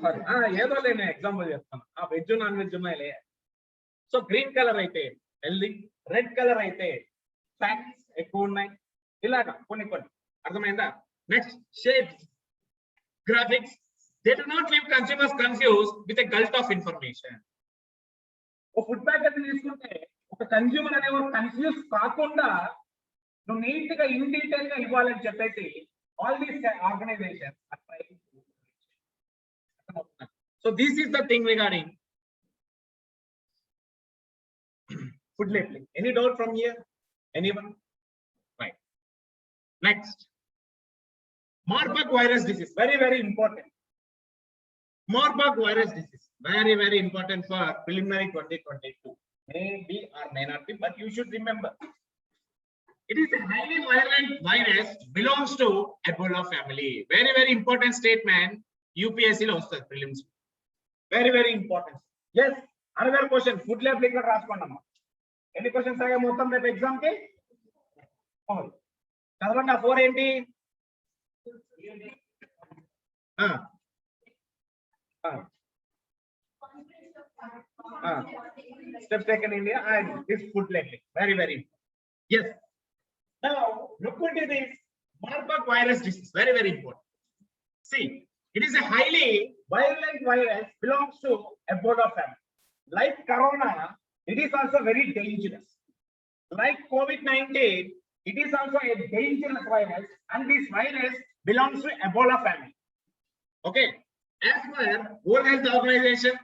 Sorry, ఏదో నేను example చెప్తాను. Veg non veg ఉన్నాయిలే. So green colour అయితే healthy, red colour అయితే fats ఎక్కువ ఉన్నాయి. ఇలాగా కొన్ని. అర్థమైందా? Next shapes, graphics, They do not leave consumers confused with a glut of information. ఓ ఫుడ్ ప్యాకెట్ తీసుకుంటే ఒక కన్స్యూమర్ అనేవారు కన్ఫ్యూజ్ కాకుండా నువ్వు నీట్ గా ఇన్ డీటెయిల్ గా ఇవ్వాలని చెప్పేసి all these organization are trying to. So this is the thing regarding food labeling. Any doubt from here? Anyone? Right. Next, Marburg virus disease, very very important. Marburg virus disease, very very important for preliminary 2022. May be or may not be, but you should remember it is a highly virulent virus, belongs to Ebola family. Very very important statement. UPSC lo ostadi prelims. Very very important. Yes, another question. Food labeling ikkada raskondamma. ఎన్ని questions అయ్యా మొత్తం రేపు exam కి? చదవండి. 4 ఏంటి? Steps taken in India and this food labeling, very very important. Yes, now look into this Marburg virus disease, very very important. See, it is a highly virulent virus, belongs to Ebola family. Like corona, it is also very dangerous. Like COVID-19, it is also a dangerous virus, and this virus belongs to Ebola family. Okay, as per World Health Organization,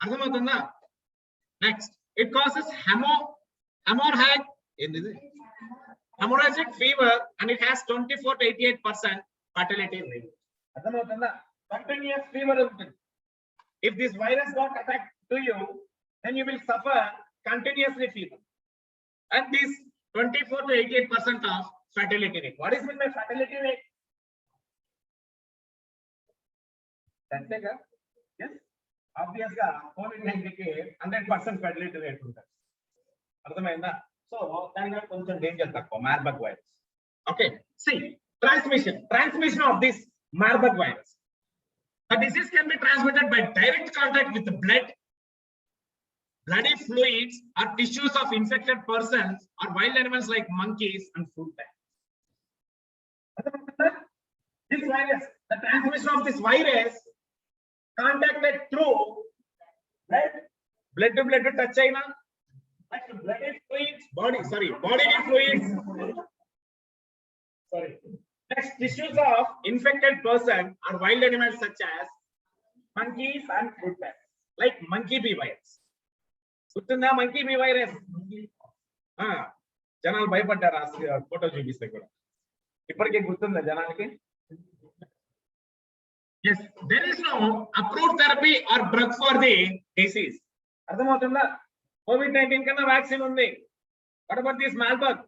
arthamatunda. Next, it causes hemorrhagic fever, and it has 24 to 88% fatality rate. Arthamatunda, continuous fever untundi. If this virus got attacked to you, then you will suffer continuously fever, and this 24 to 88% of fatality rate. What is meant by fatality rate? That's it. Yes, obviously COVID-19 ki 100% fatality rate untadi. Ardhamainda? So danga koncham danger takko Marburg virus. Okay, see, transmission of this Marburg virus. The disease can be transmitted by direct contact with the bloody fluids or tissues of infected persons or wild animals like monkeys and fruit bats. This virus, the transmission of this virus contacted through blood to blood touch aina, like bloody fluids, bodily fluids. Next, tissues of infected person or wild animals such as monkeys and fruit bats, like monkey bee virus. గుర్తుందా monkey be virus? జనాలు భయపడ్డారు ఆ photo చూపిస్తే కూడా. ఇప్పటికే గుర్తుందా జనాలకి? Yes, there is no approved therapy or drug for the disease. అర్థమవుతుందా? COVID-19 కన్నా వ్యాక్సిన్ ఉంది. What about this Marburg?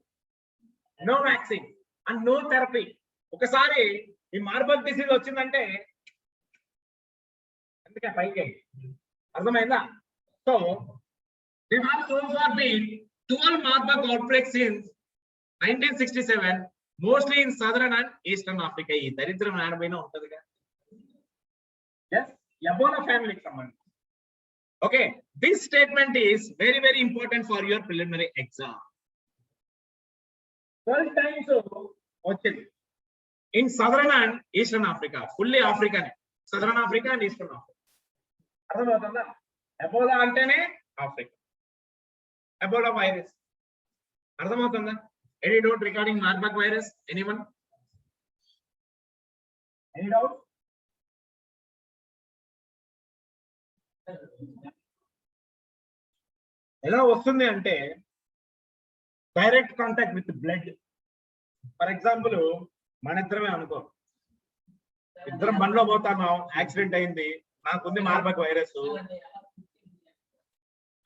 No vaccine and no therapy. ఒకసారి ఈ మార్బర్గ్ డిసీజ్ వచ్చిందంటే అందుకే పైకి అర్థమైందా? So there have so far been 12 Marburg outbreaks since 1967, mostly in southern and eastern Africa. ఈ దరిద్రం ఆడబోయినా ఉంటదిగా. Yes, Ebola family command. Okay, this statement is very very important for your preliminary exam. 12 times వచ్చింది in southern and eastern Africa, fully African, southern Africa and eastern Africa. అర్థమవుతుందా? Ebola అంటేనే Africa. Ebola virus. అర్థమవుతుందా? Any doubt regarding Marburg virus? Anyone? Any doubt? ఎలా వస్తుంది అంటే direct contact with blood. For example మన ఇద్దరమే అనుకో, ఇద్దరం బండ్లో పోతాను, యాక్సిడెంట్ అయింది, నాకుంది మార్బర్గ్ వైరస్.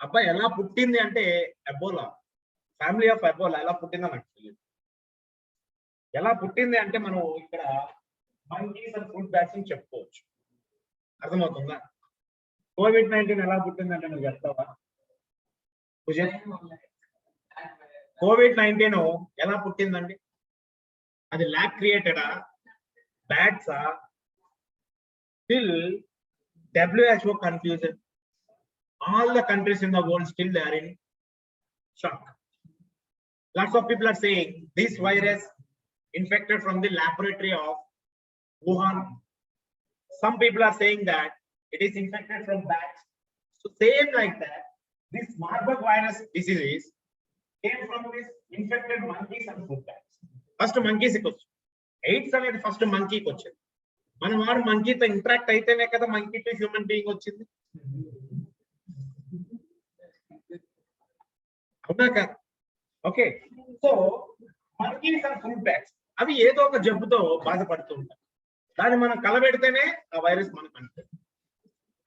అబ్బాయి ఎలా పుట్టింది అంటే ఎబోలా, ఫ్యామిలీ ఆఫ్ ఎబోలా ఎలా పుట్టిందో నాకు తెలియదు. ఎలా పుట్టింది అంటే మనం ఇక్కడ మంకీస్ అండ్ ఫ్రూట్ బ్యాట్స్ అని చెప్పుకోవచ్చు. అర్థమవుతుందా? COVID-19 ఎలా పుట్టింది అంటే నువ్వు చెప్తావా? COVID-19 ఎలా పుట్టిందండి? అది ల్యాబ్ క్రియేటెడా, బ్యాట్సా? Still WHO confusion. All the countries in the world still they are in shock. Lots of people are saying this virus infected from the laboratory of Wuhan, Some people are saying that it is infected from bats. So same like that, this Marburg virus disease came from this infected monkeys and fruit bats. First monkeys కి వచ్చింది. AIDS అనేది first మంకీకి వచ్చింది. మనం వాడు మంకీతో interact అయితేనే కదా monkey to human being వచ్చింది. అవునా కదా? Okay, so monkeys and fruit bats అవి ఏదో ఒక జబ్బుతో బాధపడుతూ ఉంటాయి. దాన్ని మనం కలబెడితేనే ఆ వైరస్ మనకు అంటుంది.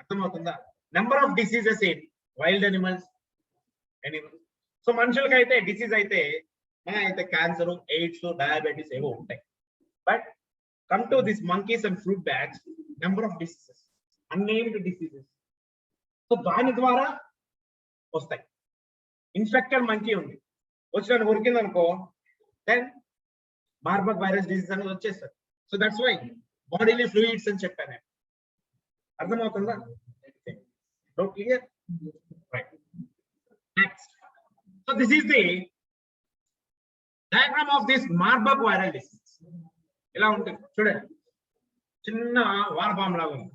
అర్థమవుతుందా? Number of diseases in wild animals. So మనుషులకైతే డిసీజ్ అయితే క్యాన్సర్, ఎయిడ్స్, డయాబెటీస్ ఏవో ఉంటాయి. But come to this monkeys and fruit bats, number of diseases, unnamed diseases. So దాని ద్వారా వస్తాయి. ఇన్ఫెక్టెడ్ మంకీ ఉంది, వచ్చిన ఉరికింది అనుకో, దెన్ మార్బర్గ్ వైరస్ డిసీజ్ అనేది వచ్చేస్తుంది. So that's why bodily fluids అని చెప్పాను నేను. అర్థమవుతుందా? Clear? Right. Next, so this is the diagram of this Marburg viral disease. ఇలా ఉంటుంది చూడండి, చిన్న వానపాము లాగా ఉంది,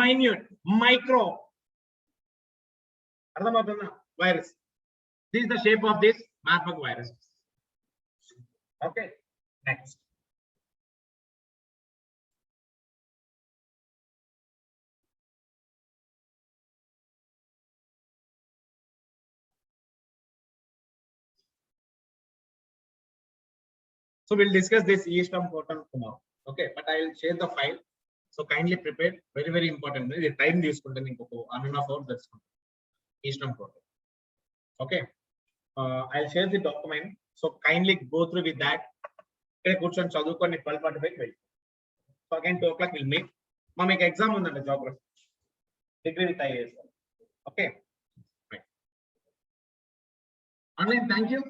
మైన్యూట్, మైక్రో. అర్థమవుతుందా? Virus. This is the shape of this Marburg virus. Okay, next. So we'll discuss this e-stump portal tomorrow. Okay, but I will share the file. So kindly prepare. Very, very important. The time తీసుకుంటే ఇంకో 1.5 hours తెలుసుకుంటాం e-stump portal. Okay, I'll share the document. So kindly go through with that. ఇక్కడ కూర్చొని చదువుకొని 12:45 వెళ్ళి. So again 2 o'clock we'll meet. మా మీకు exam ఉందండి, geography degree with IAS. Okay, right. Online, thank you.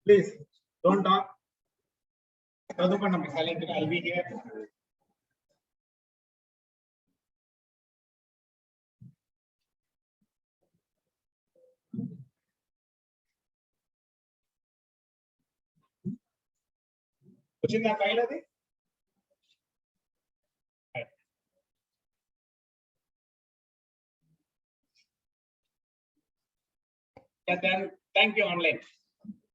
Please don't talk. I'll be here. వచ్చిందా file అది? Thank you online.